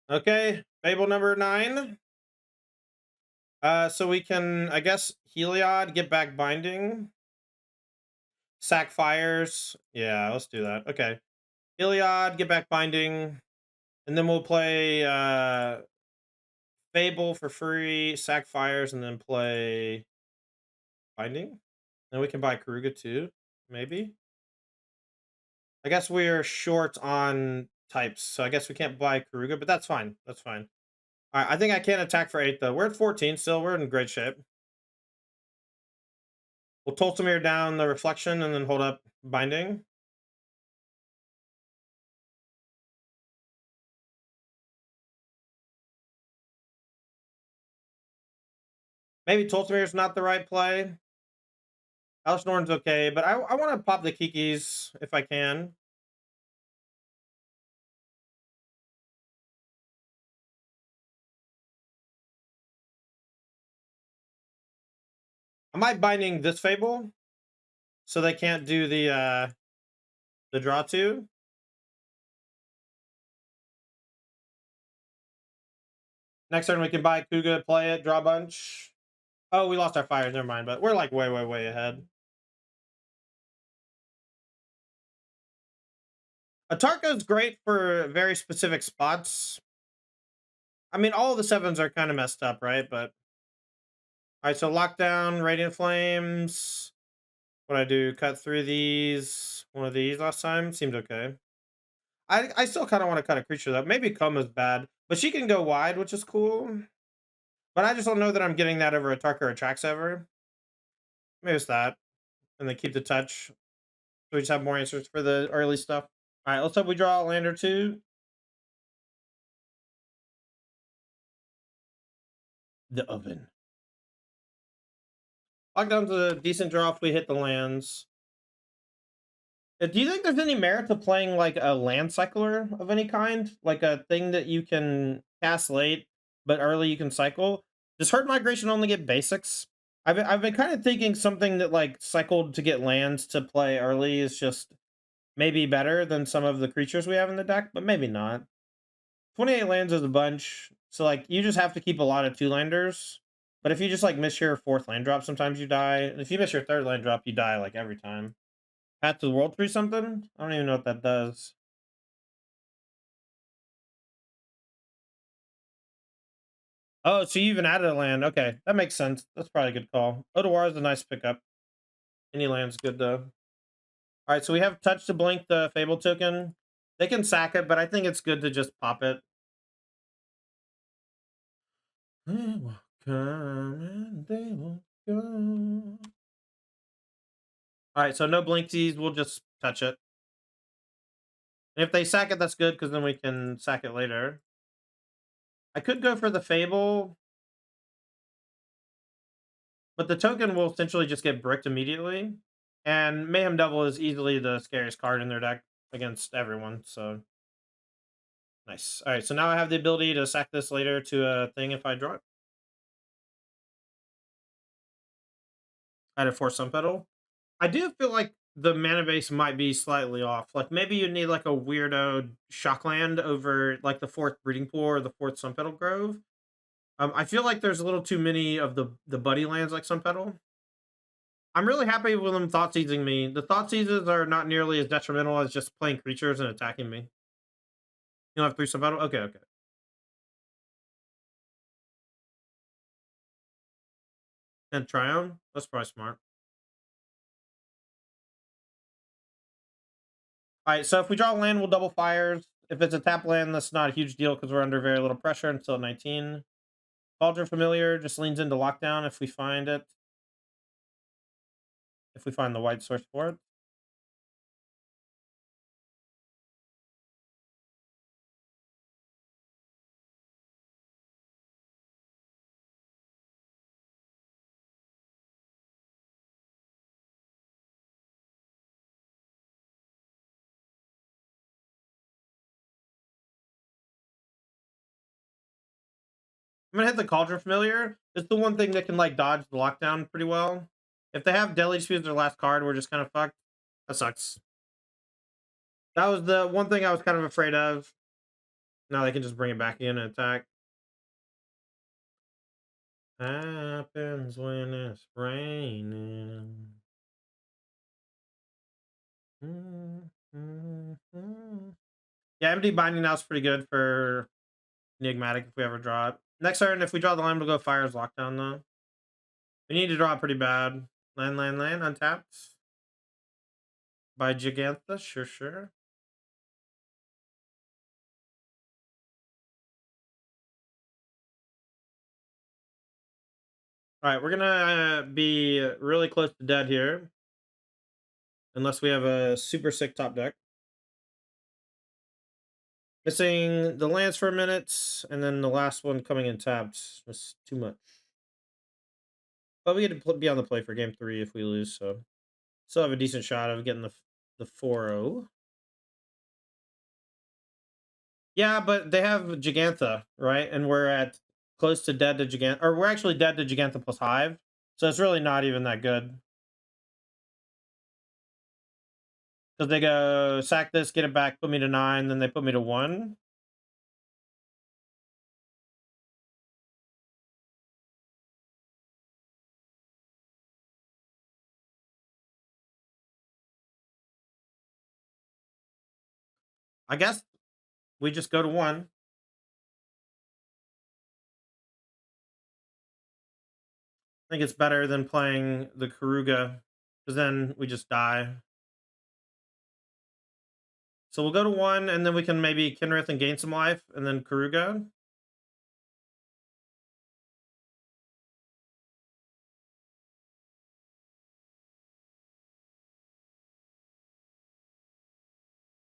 Okay, Fable number 9. So we can, I guess, Heliod, get back binding. Sack fires. Yeah, let's do that. Okay. Heliod, get back binding. And then we'll play Fable for free, sack fires, and then play binding. Then we can buy Keruga too, maybe. I guess we're short on types, so I guess we can't buy Keruga, but that's fine. That's fine. All right, I think I can attack for 8 though. We're at 14 still. We're in great shape. We'll Toltemir down the reflection and then hold up binding. Maybe Toltemir's not the right play. Elshnorn's okay, but I want to pop the Kikis if I can. I might binding this Fable so they can't do the draw 2. Next turn we can buy Kuga, play it, draw a bunch. Oh, we lost our fires, never mind, but we're like way, way, way ahead. Atarka's great for very specific spots. I mean, all of the 7s are kind of messed up, right? But all right, so lockdown, radiant flames. What I do? Cut through these. One of these last time seemed okay. I still kind of want to cut a creature though. Maybe Koma's bad, but she can go wide, which is cool. But I just don't know that I'm getting that over Atarka or Traxever. Maybe it's that, and then keep the touch. So we just have more answers for the early stuff. All right, let's hope we draw a land or two. The oven. Lockdown's a decent draw if we hit the lands. Do you think there's any merit to playing like a land cycler of any kind? Like a thing that you can cast late, but early you can cycle? Does herd migration only get basics? I've been kind of thinking something that like cycled to get lands to play early is just maybe better than some of the creatures we have in the deck, but maybe not. 28 lands is a bunch, so like you just have to keep a lot of 2-landers. But if you just like miss your 4th land drop, sometimes you die. And if you miss your 3rd land drop, you die like every time. Path to the World Tree something? I don't even know what that does. Oh, so you even added a land. Okay, that makes sense. That's probably a good call. Odawar is a nice pickup. Any land's good though. All right, so we have touch to blink the Fable token. They can sack it, but I think it's good to just pop it. They will come and they will go. All right, so no blinksies. We'll just touch it. And if they sack it, that's good because then we can sack it later. I could go for the Fable, but the token will essentially just get bricked immediately. And Mayhem Devil is easily the scariest card in their deck against everyone. So nice. All right, so now I have the ability to sack this later to a thing if I draw it. I had a Force Sun Pedal. I do feel like the mana base might be slightly off. Like maybe you need like a weirdo Shockland over like the 4th Breeding Pool or the 4th Sun Petal Grove. I feel like there's a little too many of the buddy lands like Sun Petal. I'm really happy with them thought seizing me. The thought seizes are not nearly as detrimental as just playing creatures and attacking me. You don't have 3 Sun Petal? Okay, okay. And Triumph? That's probably smart. Alright, so if we draw a land, we'll double fires. If it's a tap land, that's not a huge deal because we're under very little pressure until 19. Cauldron Familiar just leans into lockdown if we find it. If we find the white source for it. I'm gonna hit the Cauldron Familiar. It's the one thing that can like dodge the lockdown pretty well. If they have Deadly Dispute as their last card, we're just kind of fucked. That sucks. That was the one thing I was kind of afraid of. Now they can just bring it back in and attack. Happens when it's raining. Mm, mm, mm. Yeah, MD Binding now is pretty good for Enigmatic if we ever draw it. Next turn, if we draw the line, we'll go Fire's Lockdown though. We need to draw it pretty bad. Land, untapped. By Gigantha, sure. Alright, we're gonna be really close to dead here. Unless we have a super sick top deck. Missing the lands for a minute, and then the last one coming in tapped was too much. But we get to be on the play for game 3 if we lose, so still have a decent shot of getting the 4-0. Yeah, but they have Gigantha, right? And we're at close to dead to Gigantha, or we're actually dead to Gigantha plus Hive, so it's really not even that good. Because they go sack this, get it back, put me to 9, then they put me to 1. I guess we just go to 1. I think it's better than playing the Keruga, because then we just die. So we'll go to 1, and then we can maybe Kinrith and gain some life, and then Keruga.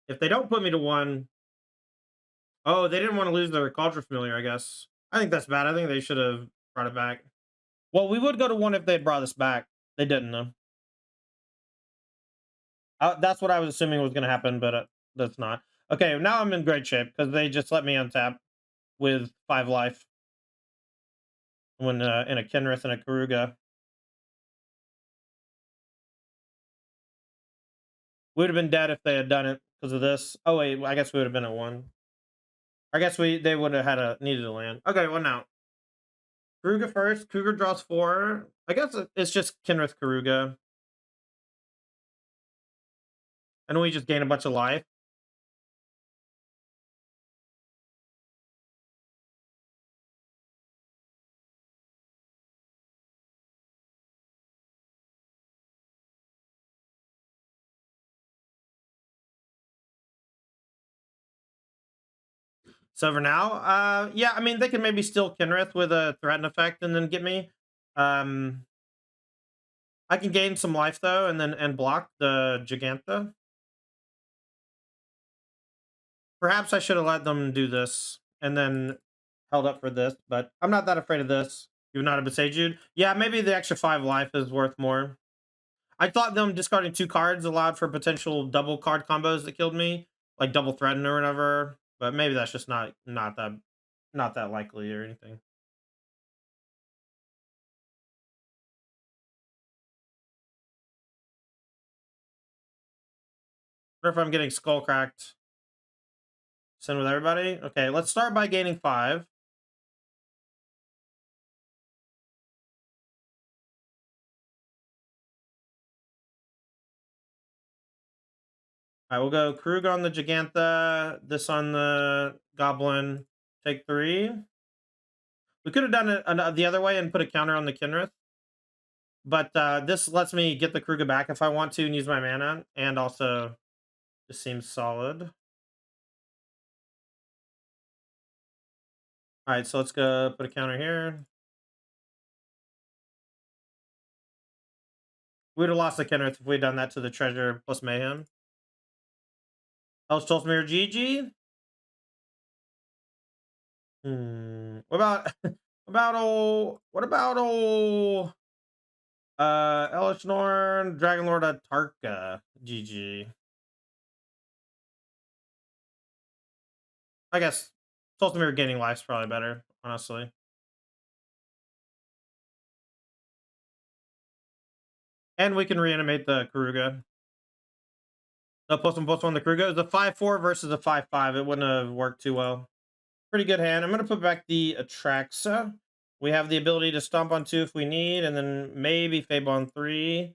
If they don't put me to 1... Oh, they didn't want to lose their Cauldron Familiar, I guess. I think that's bad. I think they should have brought it back. Well, we would go to 1 if they had brought us back. They didn't, though. That's what I was assuming was going to happen, but that's not. Okay, now I'm in great shape, because they just let me untap with 5 life. When in a Kenrith and a Keruga. We would have been dead if they had done it because of this. Oh wait, I guess we would have been at 1. I guess they would have needed a land. Okay, well now. Keruga first. Cougar draws 4. I guess it's just Kenrith Keruga. And we just gain a bunch of life. So for now, yeah, I mean they can maybe steal Kenrith with a threaten effect and then get me. Um I can gain some life though, and then block the Gigantha. Perhaps I should have let them do this and then held up for this, but I'm not that afraid of this. You're not a Besajude? Yeah, maybe the extra 5 life is worth more. I thought them discarding 2 cards allowed for potential double card combos that killed me, like double threaten or whatever. But maybe that's just not that likely or anything. Or if I'm getting skull cracked. Send with everybody. Okay, let's start by gaining 5. All right, we'll go Krug on the Gigantha, this on the Goblin. Take 3. We could have done it the other way and put a counter on the Kinrith. But this lets me get the Kruger back if I want to and use my mana. And also, this seems solid. Alright, so let's go put a counter here. We would have lost the Kinrith if we had done that to the Treasure plus Mayhem. Elstolsmere GG. What about what about old Elish Norn, Dragonlord Tarka GG. I guess Tolsmere gaining life's probably better, honestly. And we can reanimate the Keruga. The +1/+1 the Keruga. The 5/4 versus a 5/5. It wouldn't have worked too well. Pretty good hand. I'm going to put back the Atraxa. We have the ability to stomp on 2 if we need, and then maybe Fable on 3,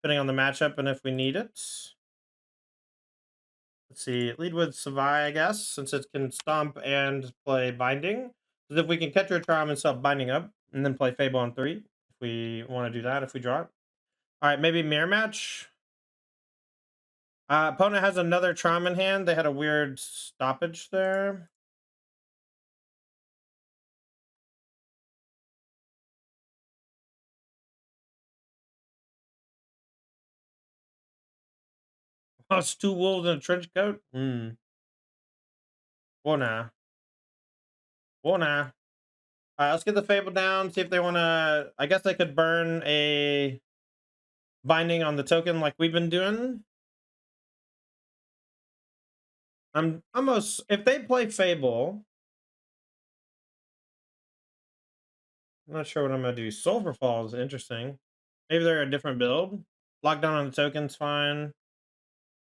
depending on the matchup and if we need it. Let's see. Lead with Savai, I guess, since it can stomp and play Binding. Because if we can catch your charm and stop Binding up, and then play Fable on 3, if we want to do that, if we draw it. All right, maybe Mirror Match. Opponent has another charm in hand. They had a weird stoppage there. Plus 2 wolves in a trench coat. Well, nah. Well, nah. All right, let's get the Fable down. See if they want to. I guess they could burn a Binding on the token like we've been doing. I'm almost. If they play Fable, I'm not sure what I'm gonna do. Sulfur Fall is interesting. Maybe they're a different build. Lockdown on the token's fine.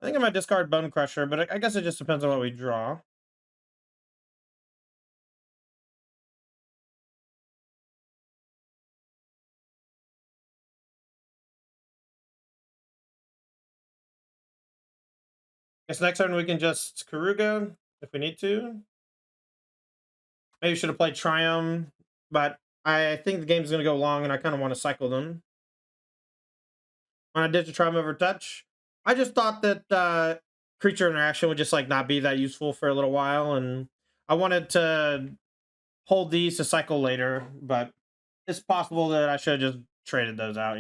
I think I might discard Bone Crusher, but I guess it just depends on what we draw. Guess next turn we can just Keruga if we need to. Maybe should have played Triumph, but I think the game's gonna go long, and I kind of want to cycle them. When I did the Triumph over Touch, I just thought that creature interaction would just like not be that useful for a little while, and I wanted to hold these to cycle later. But it's possible that I should have just traded those out.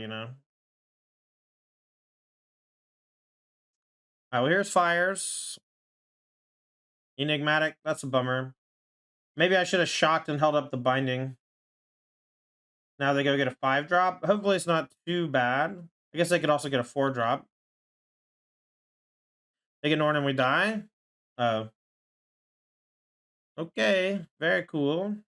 Well, here's Fires. Enigmatic. That's a bummer. Maybe I should have shocked and held up the Binding. Now they go get a 5-drop. Hopefully it's not too bad. I guess they could also get a 4-drop. They get Norn and we die? Oh. Okay. Very cool.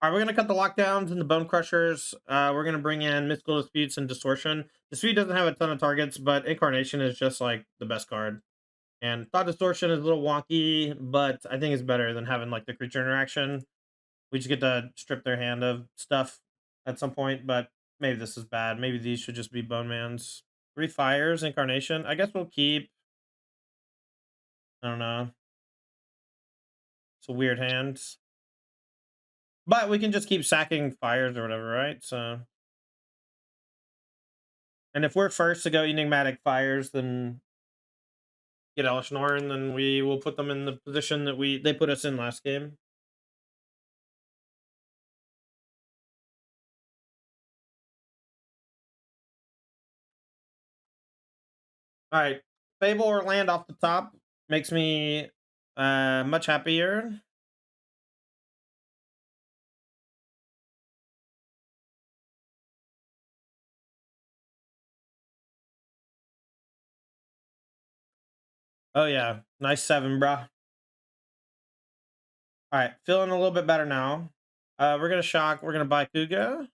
All right, we're gonna cut the lockdowns and the bone crushers. We're gonna bring in mystical disputes and distortion. Dispute doesn't have a ton of targets, but incarnation is just like the best card. And thought distortion is a little wonky, but I think it's better than having like the creature interaction. We just get to strip their hand of stuff at some point, but maybe this is bad. Maybe these should just be bone mans. 3 fires, incarnation. I guess we'll keep. I don't know. It's a weird hand. But we can just keep sacking fires or whatever, right? So, and if we're first to go enigmatic fires, then get Elish Norn, then we will put them in the position that they put us in last game. All right, Fable or land off the top makes me much happier. Oh yeah, nice 7, bruh. All right, feeling a little bit better now. We're gonna shock. We're gonna buy Kuga.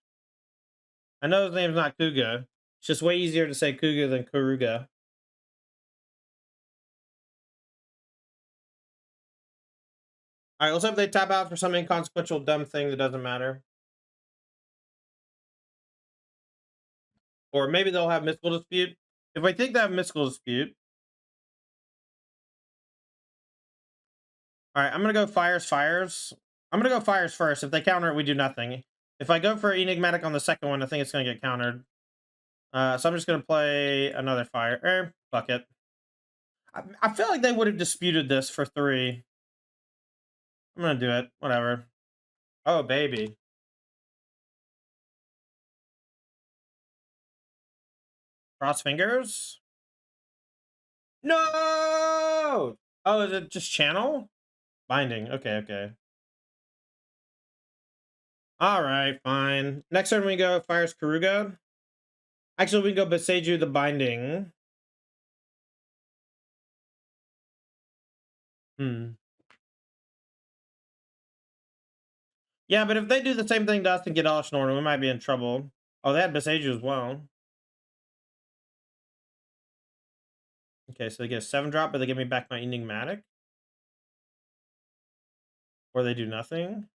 I know his name's not Kuga. It's just way easier to say Kuga than Keruga. All right, let's hope they tap out for some inconsequential dumb thing that doesn't matter. Or maybe they'll have mystical dispute. If I think they have mystical dispute, all right, I'm gonna go fires. I'm gonna go fires first. If they counter it, we do nothing. If I go for enigmatic on the second one, I think it's gonna get countered. So I'm just gonna play another fire. Fuck it. I feel like they would have disputed this for 3. I'm gonna do it. Whatever. Oh baby. Cross fingers. No. Oh, is it just channel? Binding. Okay, okay. Alright, fine. Next turn we go fires Keruga. Actually, we can go Beseju the Binding. Hmm. Yeah, but if they do the same thing to us and get Elish Norton, we might be in trouble. Oh, they had Beseju as well. Okay, so they get a 7 drop, but they give me back my Enigmatic. Or they do nothing.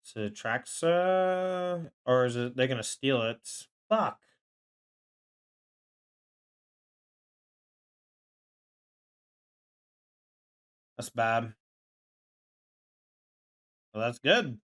So Traxa, or is it they're gonna steal it? Fuck. That's bad. Well, that's good.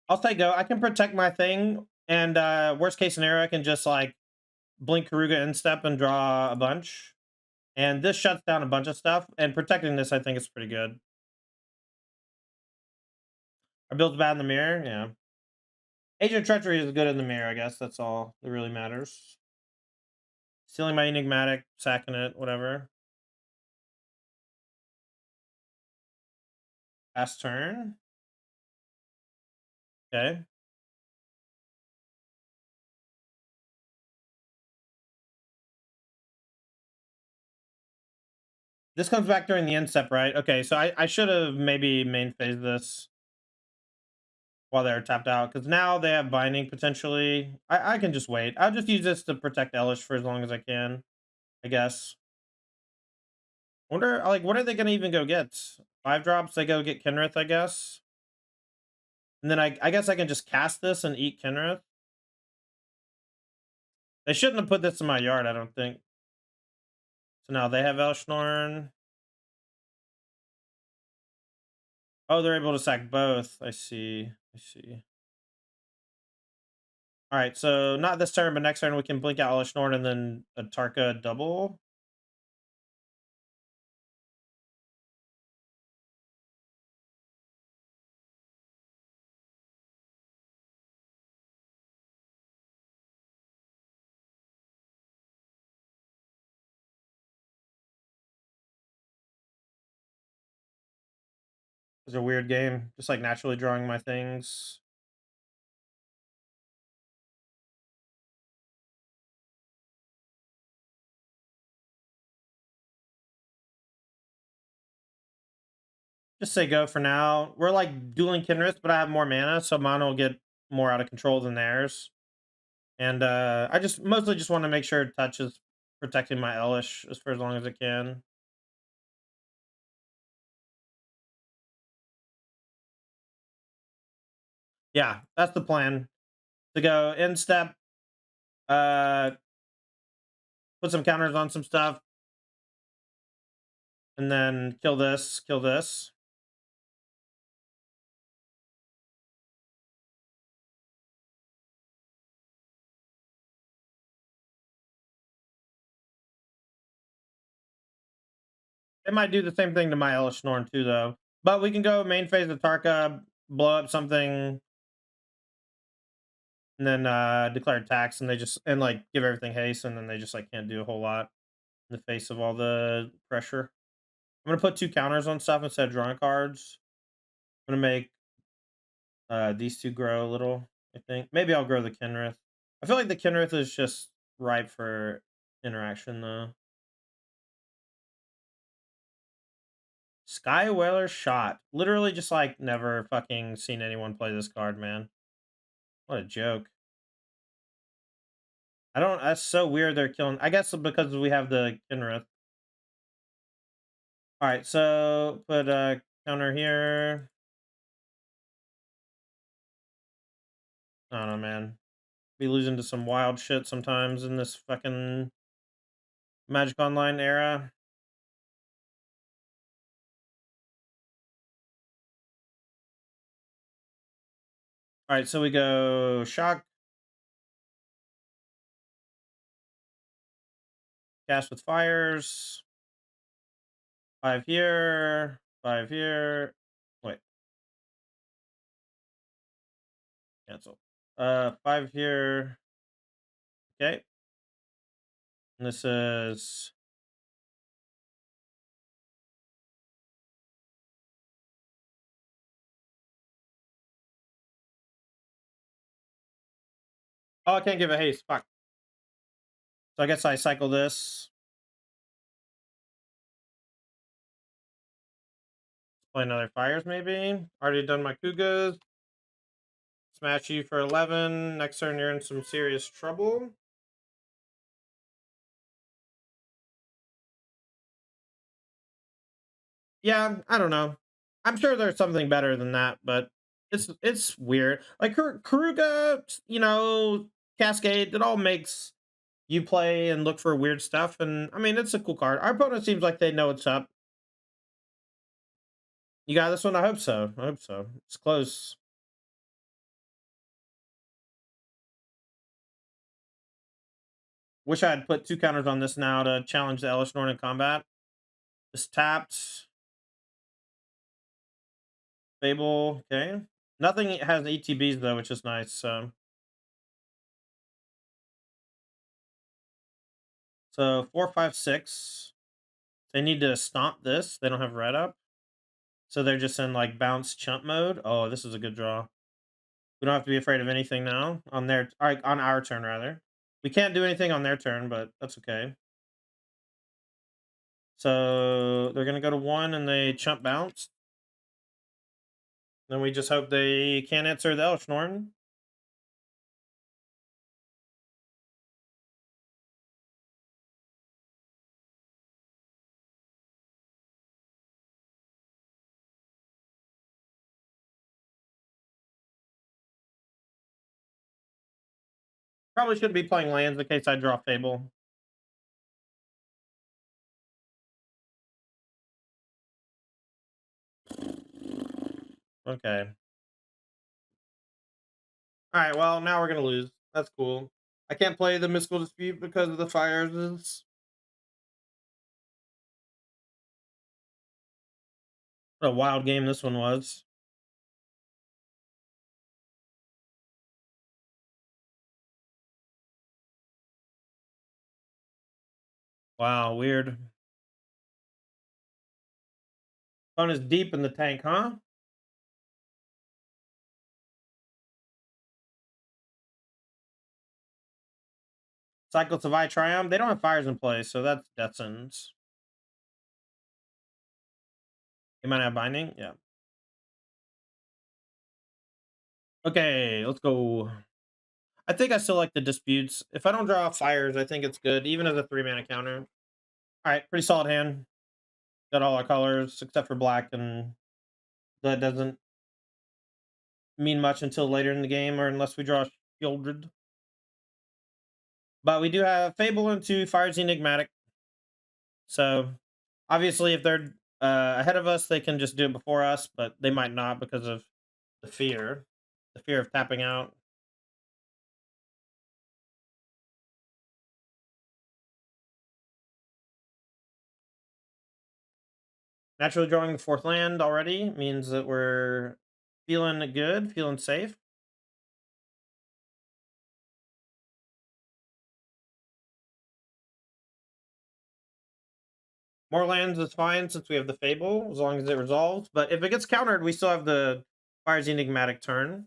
I'll say go. I can protect my thing, and worst case scenario, I can just like blink Karuga instep and draw a bunch. And this shuts down a bunch of stuff. And protecting this, I think, is pretty good. Our build's bad in the mirror. Yeah. Agent of Treachery is good in the mirror, I guess. That's all that really matters. Stealing my Enigmatic, sacking it, whatever. Last turn. Okay. This comes back during the instep, right? Okay, so I should have maybe main phased this while they're tapped out, because now they have binding potentially. I can just wait. I'll just use this to protect Elish for as long as I can, I guess. Wonder, like, what are they gonna even go get? 5 drops, they go get Kenrith, I guess. And then I guess I can just cast this and eat Kenrith. They shouldn't have put this in my yard, I don't think. So now they have Elshnorn. Oh, they're able to sack both. I see. I see. All right, so not this turn, but next turn we can blink out Elishnorn and then a Tarka double. It's a weird game. Just like naturally drawing my things. Just say go for now. We're like dueling Kinrith, but I have more mana, so mine will get more out of control than theirs. And I just mostly just want to make sure touch is protecting my Elish as for as long as it can. Yeah, that's the plan. To go in step, uh put some counters on some stuff, and then kill this, kill this. It might do the same thing to my Elish Norn too, though. But we can go main phase of Tarka, blow up something, and then declare tax, and they just and like give everything haste, and then they just like can't do a whole lot in the face of all the pressure. I'm gonna put 2 counters on stuff instead of drawing cards. I'm gonna make these two grow a little. I think maybe I'll grow the Kenrith. I feel like the Kenrith is just ripe for interaction though. Sky Whaler Shot. Literally just like never fucking seen anyone play this card, man. What a joke. I don't that's so weird they're killing. I guess because we have the Kenrith. Alright, so put a counter here. I don't know, man. Be losing to some wild shit sometimes in this fucking Magic Online era. Alright, so we go shock. Cast with fires. 5 here. 5 here. Wait. Cancel. 5 here. Okay. And this is... Oh, I can't give a haste. Fuck. So I guess I cycle this. Play another fires, maybe. Already done my Kugas. Smash you for 11. Next turn, you're in some serious trouble. Yeah, I don't know. I'm sure there's something better than that, but it's weird. Like Keruga, Cascade, it all makes you play and look for weird stuff, and I mean it's a cool card. Our opponent seems like they know what's up. You got this one? I hope so. I hope so. It's close. Wish I had put 2 counters on this now to challenge the Elish Norn in combat. This tapped. Fable, okay. Nothing has ETBs though, which is nice. So 4, 5, 6. They need to stomp this. They don't have red up. So they're just in like bounce chump mode. Oh, this is a good draw. We don't have to be afraid of anything now on their on our turn rather. We can't do anything on their turn, but that's okay. So they're gonna go to 1 and they chump bounce. Then we just hope they can't answer the Elshnorn. Probably shouldn't be playing lands in case I draw Fable. Okay. Alright, well, now we're gonna lose. That's cool. I can't play the Mystical Dispute because of the fires. What a wild game this one was. Wow, weird. Phone is deep in the tank, huh? Cycles of I Triumph. They don't have fires in play, so that's death sentence. They might have binding, yeah. Okay, let's go. I think I still like the disputes. If I don't draw fires, I think it's good, even as a 3-mana counter. Alright, pretty solid hand. Got all our colors except for black, and that doesn't mean much until later in the game, or unless we draw Shieldred. But we do have Fable into Fires Enigmatic. So obviously, if they're ahead of us, they can just do it before us, but they might not because of the fear of tapping out. Naturally drawing the 4th land already means that we're feeling good, feeling safe. More lands is fine since we have the Fable, as long as it resolves. But if it gets countered, we still have the Fires Enigmatic turn.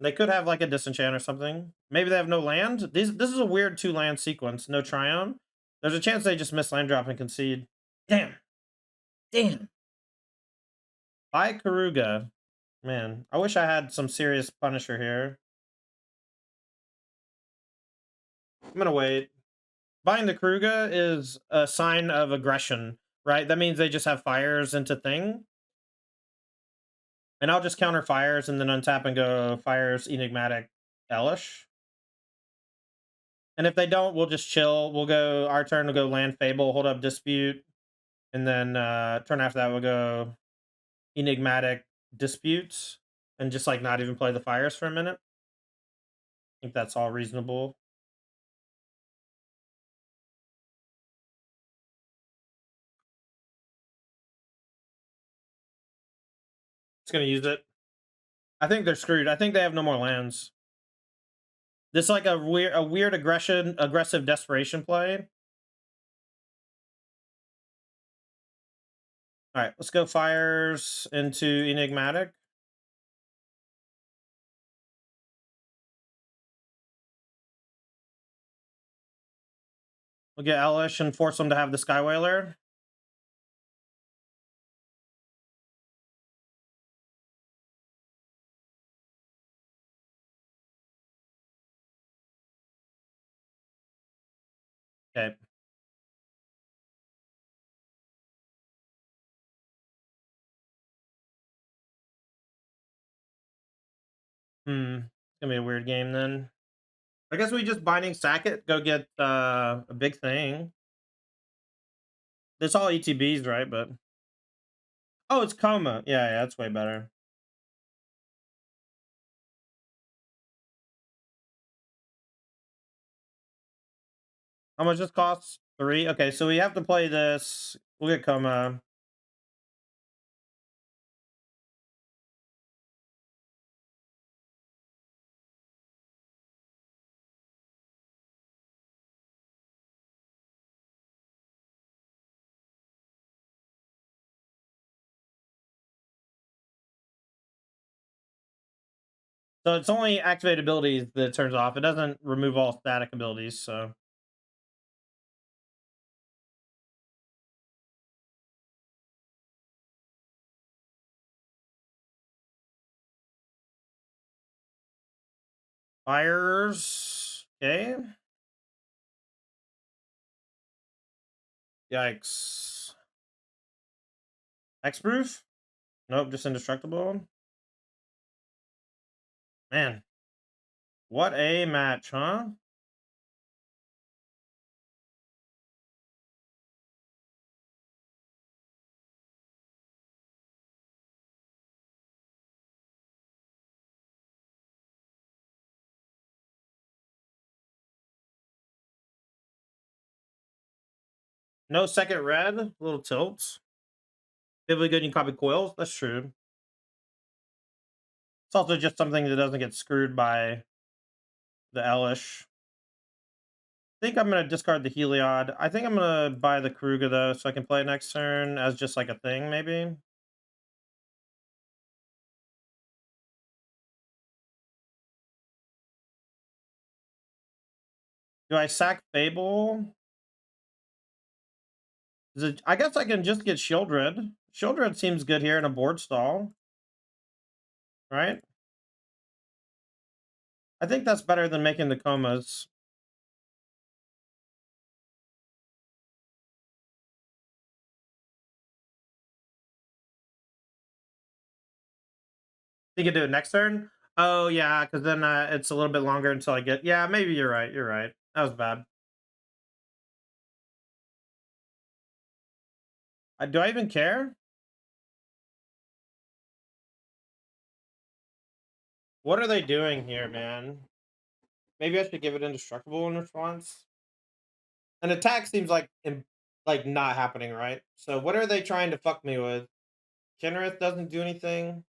They could have like a disenchant or something. Maybe they have no land. This is a weird 2-land sequence. No Triumph. There's a chance they just miss land drop and concede. Damn. Damn. By Keruga. Man, I wish I had some serious Punisher here. I'm gonna wait. Buying the Keruga is a sign of aggression, right? That means they just have fires into thing. And I'll just counter fires and then untap and go fires enigmatic Elish. And if they don't, we'll just chill. We'll go our turn, we'll go land Fable, hold up dispute, and then turn after that we'll go enigmatic disputes and just like not even play the fires for a minute. I think that's all reasonable. It's gonna use it. I think they're screwed. I think they have no more lands. This is like a weird aggressive desperation play. All right, let's go fires into enigmatic. We'll get Elish and force them to have the Sky Whaler. Okay. It's gonna be a weird game then. I guess we just binding sack it, go get a big thing. It's all ETBs, right? But oh, it's coma. Yeah, that's way better. How much this costs? 3. Okay, so we have to play this. We'll get coma. So it's only activated abilities that it turns off. It doesn't remove all static abilities. So fires. Okay. Yikes. Hexproof? Nope, just indestructible. Man, what a match, huh? No second red. Little tilts. Really good. You can copy coils. That's true. It's also just something that doesn't get screwed by the Elish. I think I'm gonna discard the Heliod. I think I'm gonna buy the Keruga though, so I can play it next turn as just like a thing, maybe. Do I sack Fable? I guess I can just get Shieldred. Shieldred seems good here in a board stall, right? I think that's better than making the comas. You can do it next turn. Oh yeah, because then it's a little bit longer until I get. Yeah, maybe you're right. You're right. That was bad. Do I even care? What are they doing here, man? Maybe I should give it indestructible in response. An attack seems like not happening, right? So what are they trying to fuck me with? Kenrith doesn't do anything.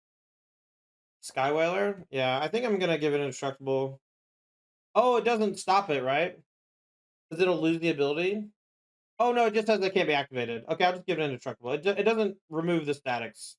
Skywhaler? Yeah, I think I'm gonna give it indestructible. Oh, it doesn't stop it, right? Because it'll lose the ability. Oh no, it just says it can't be activated. Okay, I'll just give it indestructible. It doesn't remove the statics.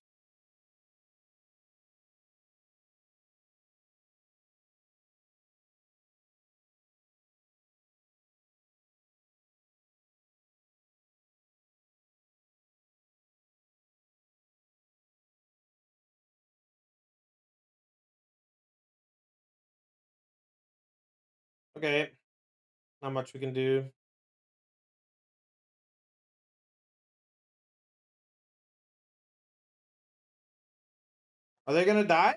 Okay, not much we can do. Are they gonna die?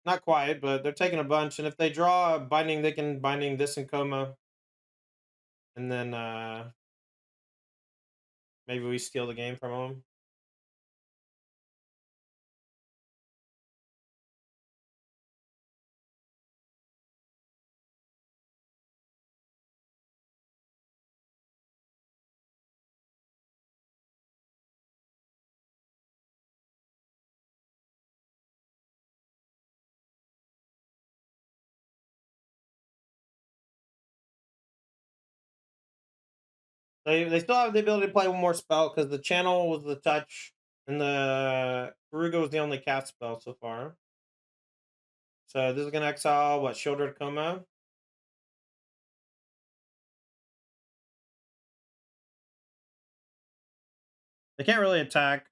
Not quite, but they're taking a bunch. And if they draw a binding, they can binding this in coma, and then maybe we steal the game from them. They still have the ability to play one more spell because the channel was the touch and the Keruga was the only cast spell so far. So this is gonna exile what Shieldred Coma. They can't really attack.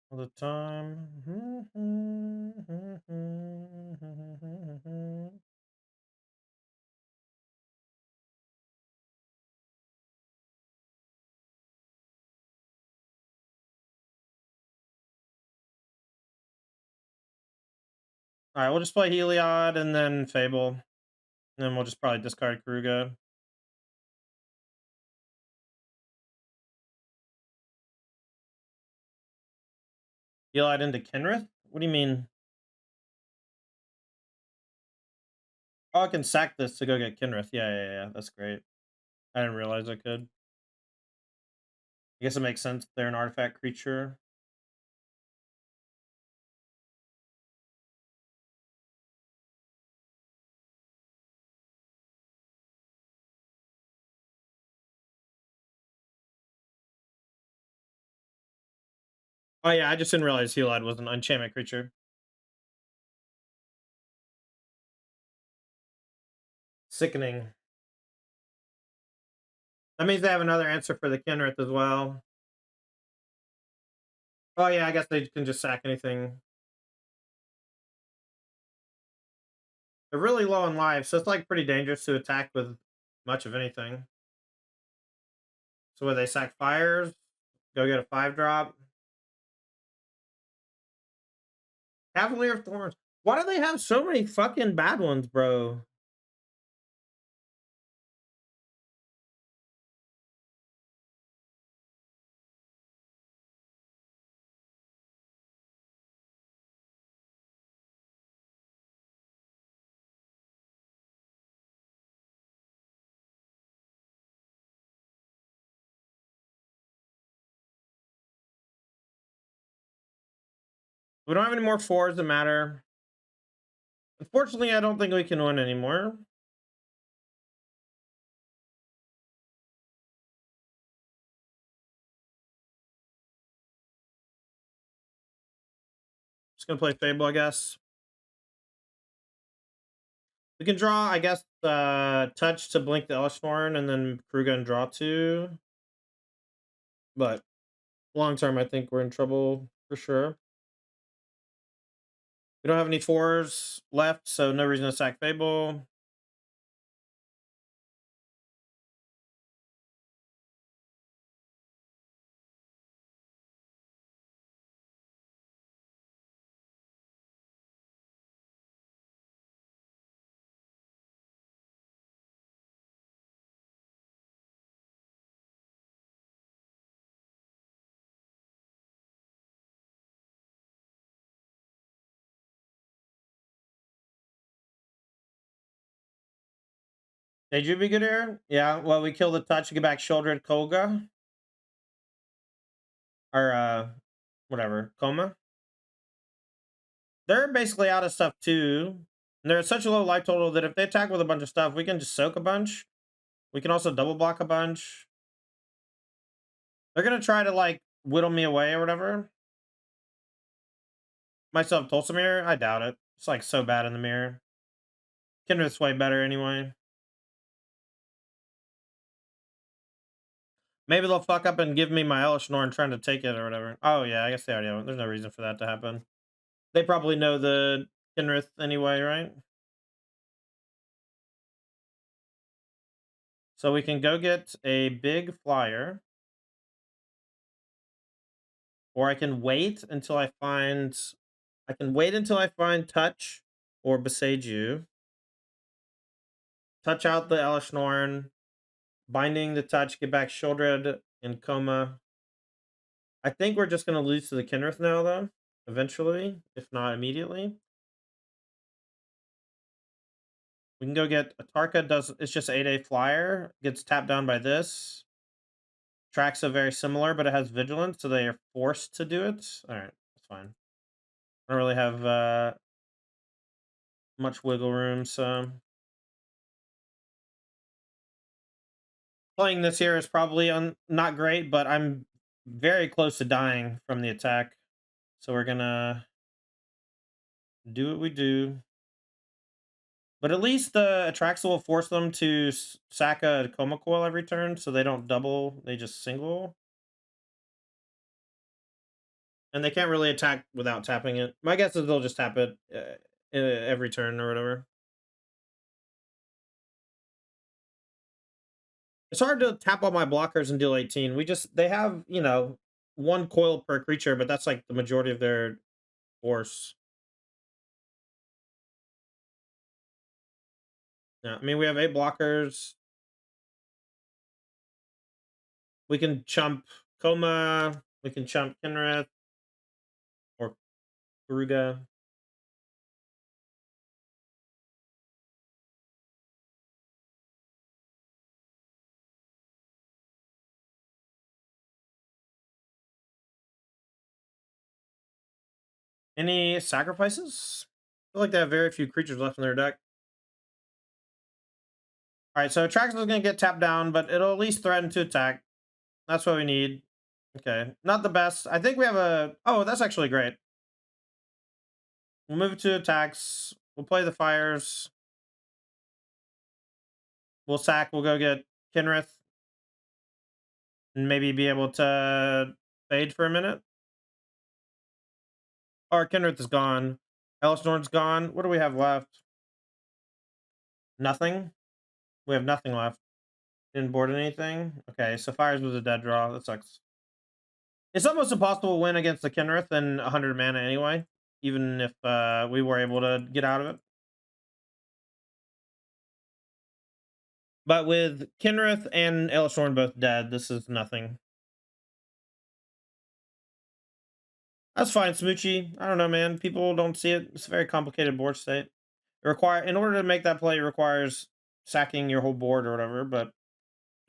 All the time. All right, we'll just play Heliod and then Fable, and then we'll just probably discard Keruga. Heliod into Kenrith? What do you mean? Oh, I can sack this to go get Kenrith. Yeah. That's great. I didn't realize I could. I guess it makes sense. They're an artifact creature. Oh yeah, I just didn't realize Heliod was an enchantment creature. Sickening. That means they have another answer for the Kenrith as well. Oh yeah, I guess they can just sack anything. They're really low on life, so it's like pretty dangerous to attack with much of anything. So where they sack fires, go get a 5-drop. Cavalier of Thorns. Why do they have so many fucking bad ones, bro? We don't have any more 4s that matter. Unfortunately, I don't think we can win anymore. Just gonna play Fable, I guess. We can draw, I guess, touch to blink the Elishnorn and then Keruga and draw 2. But long term, I think we're in trouble for sure. We don't have any 4s left, so no reason to sack Fable. Did you be good here? Yeah, well, we kill the touch, get back Shouldered Kolga. Or, whatever, Coma. They're basically out of stuff too. And they're at such a low life total that if they attack with a bunch of stuff, we can just soak a bunch. We can also double block a bunch. They're gonna try to like whittle me away or whatever. Myself Tulsamir? I doubt it. It's like so bad in the mirror. Kindred's way better anyway. Maybe they'll fuck up and give me my Elishnorn trying to take it or whatever. Oh yeah, I guess they already have it. There's no reason for that to happen. They probably know the Kinrith anyway, right? So we can go get a big flyer. Or I can wait until I find touch or beside you. Touch out the Elishnorn, binding the touch, get back Shieldred and Coma. I think we're just gonna lose to the Kinrith now though, eventually, if not immediately. We can go get Atarka it's just 8-8 flyer, gets tapped down by this. Tracks are very similar, but it has vigilance, so they are forced to do it. Alright, that's fine. I don't really have much wiggle room, so playing this here is probably not great, but I'm very close to dying from the attack. So we're gonna do what we do. But at least the Atraxa will force them to sack a Coma Coil every turn, so they don't double, they just single. And they can't really attack without tapping it. My guess is they'll just tap it every turn or whatever. It's hard to tap all my blockers and deal 18. They have, one coil per creature, but that's like the majority of their force. Yeah, I mean, we have 8 blockers. We can chump Coma. We can chump Kinrith or Keruga. Any sacrifices? I feel like they have very few creatures left in their deck. All right, so Traxxas is going to get tapped down, but it'll at least threaten to attack. That's what we need. Okay, not the best. I think we have a... Oh, that's actually great. We'll move it to attacks. We'll play the fires. We'll sack. We'll go get Kinrith. And maybe be able to fade for a minute. Or Kinrith is gone. Elisnorn's gone. What do we have left? Nothing? We have nothing left. Didn't board anything? Okay, so fires was a dead draw. That sucks. It's almost impossible to win against the Kinrith in 100 mana anyway. Even if we were able to get out of it. But with Kinrith and Elisnorn both dead, this is nothing. That's fine, Smoochie. I don't know, man. People don't see it. It's a very complicated board state. In order to make that play, it requires sacking your whole board or whatever, but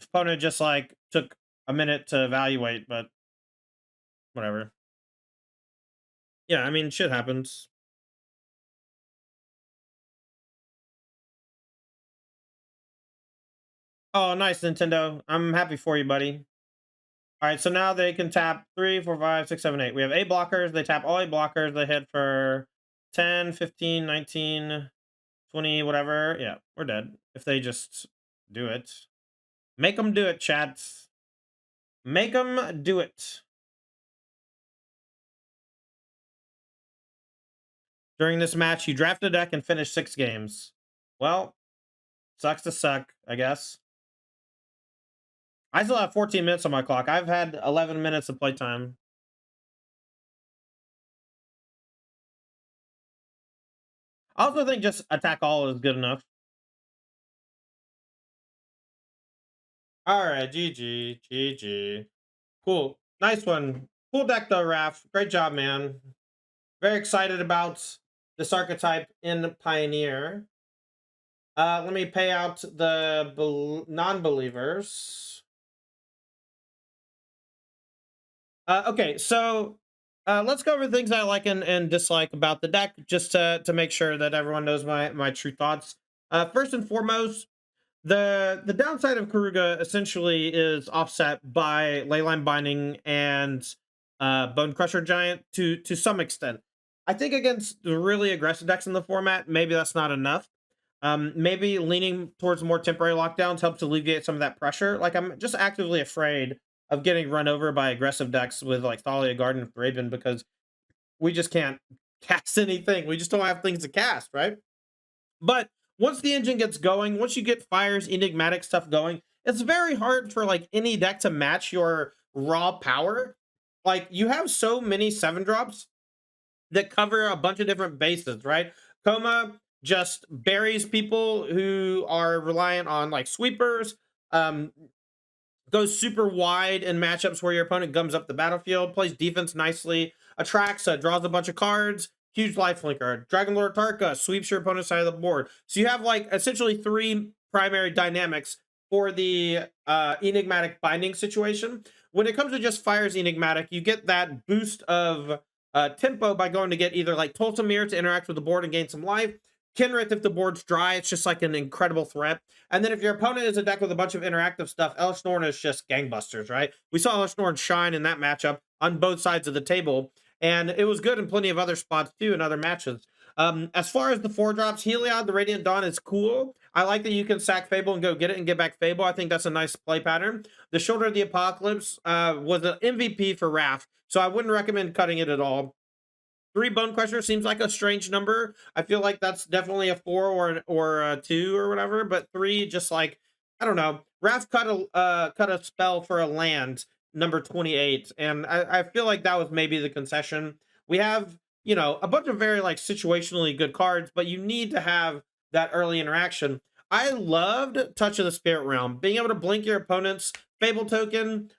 opponent just like took a minute to evaluate, but whatever. Yeah, I mean, shit happens. Oh, nice, Nintendo. I'm happy for you, buddy. All right, so now they can tap 3, 4, 5, 6, 7, 8. We have 8 blockers. They tap all 8 blockers. They hit for 10, 15, 19, 20, whatever. Yeah, we're dead. If they just do it. Make them do it, chat. Make them do it. During this match, you draft a deck and finish 6 games. Well, sucks to suck, I guess. I still have 14 minutes on my clock. I've had 11 minutes of playtime. I also think just attack all is good enough. All right, GG, GG. Cool. Nice one. Cool deck though, Raph. Great job, man. Very excited about this archetype in Pioneer. Let me pay out the non-believers. Okay, so let's go over things I like and dislike about the deck, just to make sure that everyone knows my true thoughts. First and foremost, the downside of Keruga essentially is offset by Leyline Binding and Bone Crusher Giant to some extent. I think against the really aggressive decks in the format, maybe that's not enough. Maybe leaning towards more temporary lockdowns helps alleviate some of that pressure. Like, I'm just actively afraid of getting run over by aggressive decks with like Thalia Garden of Thraben, because we just can't cast anything. We just don't have things to cast, right? But once the engine gets going, once you get fires, enigmatic stuff going, it's very hard for like any deck to match your raw power. Like, you have so many 7-drops that cover a bunch of different bases, right? Coma just buries people who are reliant on like sweepers. Goes super wide in matchups where your opponent gums up the battlefield, plays defense nicely, attracts, draws a bunch of cards, huge lifelinker. Dragonlord Tarka sweeps your opponent's side of the board. So you have like essentially 3 primary dynamics for the enigmatic binding situation. When it comes to just fires enigmatic, you get that boost of tempo by going to get either like Toltamir to interact with the board and gain some life, Kenrith, if the board's dry, it's just like an incredible threat. And then if your opponent is a deck with a bunch of interactive stuff, Elish Norn is just gangbusters, right? We saw Elish Norn shine in that matchup on both sides of the table, and it was good in plenty of other spots too in other matches. As far as the 4 drops, Heliod, the Radiant Dawn is cool. I like that you can sack Fable and go get it and get back Fable. I think that's a nice play pattern. The Shoulder of the Apocalypse was an MVP for Wrath, so I wouldn't recommend cutting it at all. 3 Bone Crusher seems like a strange number. I feel like that's definitely a 4 or a 2 or whatever, but 3 just like, I don't know. Wrath cut a spell for a land, number 28, and I feel like that was maybe the concession. We have, you know, a bunch of very like situationally good cards, but you need to have that early interaction. I loved Touch of the Spirit Realm. Being able to blink your opponent's Fable token,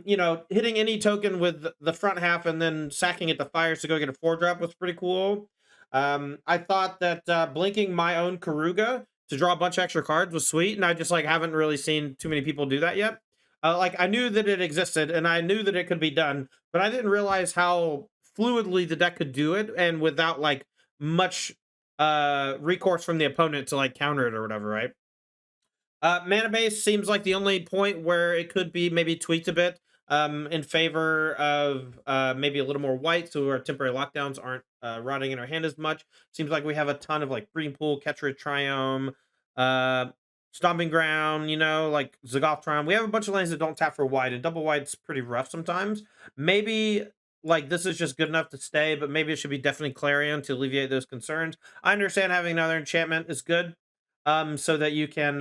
you know, hitting any token with the front half and then sacking it to fires to go get a 4-drop was pretty cool. I thought that blinking my own Keruga to draw a bunch of extra cards was sweet, and I just like haven't really seen too many people do that yet. Like I knew that it existed and I knew that it could be done, but I didn't realize how fluidly the deck could do it and without like much recourse from the opponent to like counter it or whatever, right? Mana base seems like the only point where it could be maybe tweaked a bit in favor of maybe a little more white, so our temporary lockdowns aren't rotting in our hand as much. Seems like we have a ton of like Breeding Pool, Catcher Triome, uh, Stomping Ground, you know, like Zagoth Triome. We have a bunch of lanes that don't tap for white, and double white's pretty rough sometimes. Maybe like this is just good enough to stay, but maybe it should be definitely Clarion to alleviate those concerns. I understand having another enchantment is good, so that you can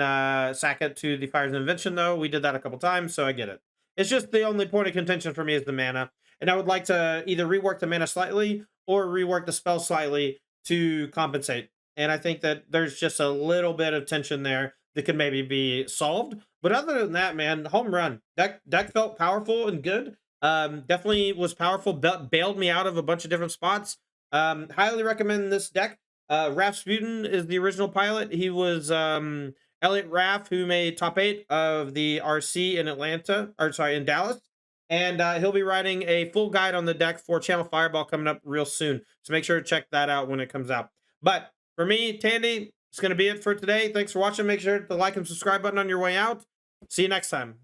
sack it to the Fires of Invention, though. We did that a couple times, so I get it. It's just the only point of contention for me is the mana. And I would like to either rework the mana slightly or rework the spell slightly to compensate. And I think that there's just a little bit of tension there that could maybe be solved. But other than that, man, home run. Deck felt powerful and good. Definitely was powerful. Bailed me out of a bunch of different spots. Highly recommend this deck. Raph Sputin is the original pilot. He was Elliot Raff, who made top 8 of the RC in Atlanta, or sorry, in Dallas. And he'll be writing a full guide on the deck for Channel Fireball coming up real soon. So make sure to check that out when it comes out. But for me, Tandy, it's going to be it for today. Thanks for watching. Make sure to like and subscribe button on your way out. See you next time.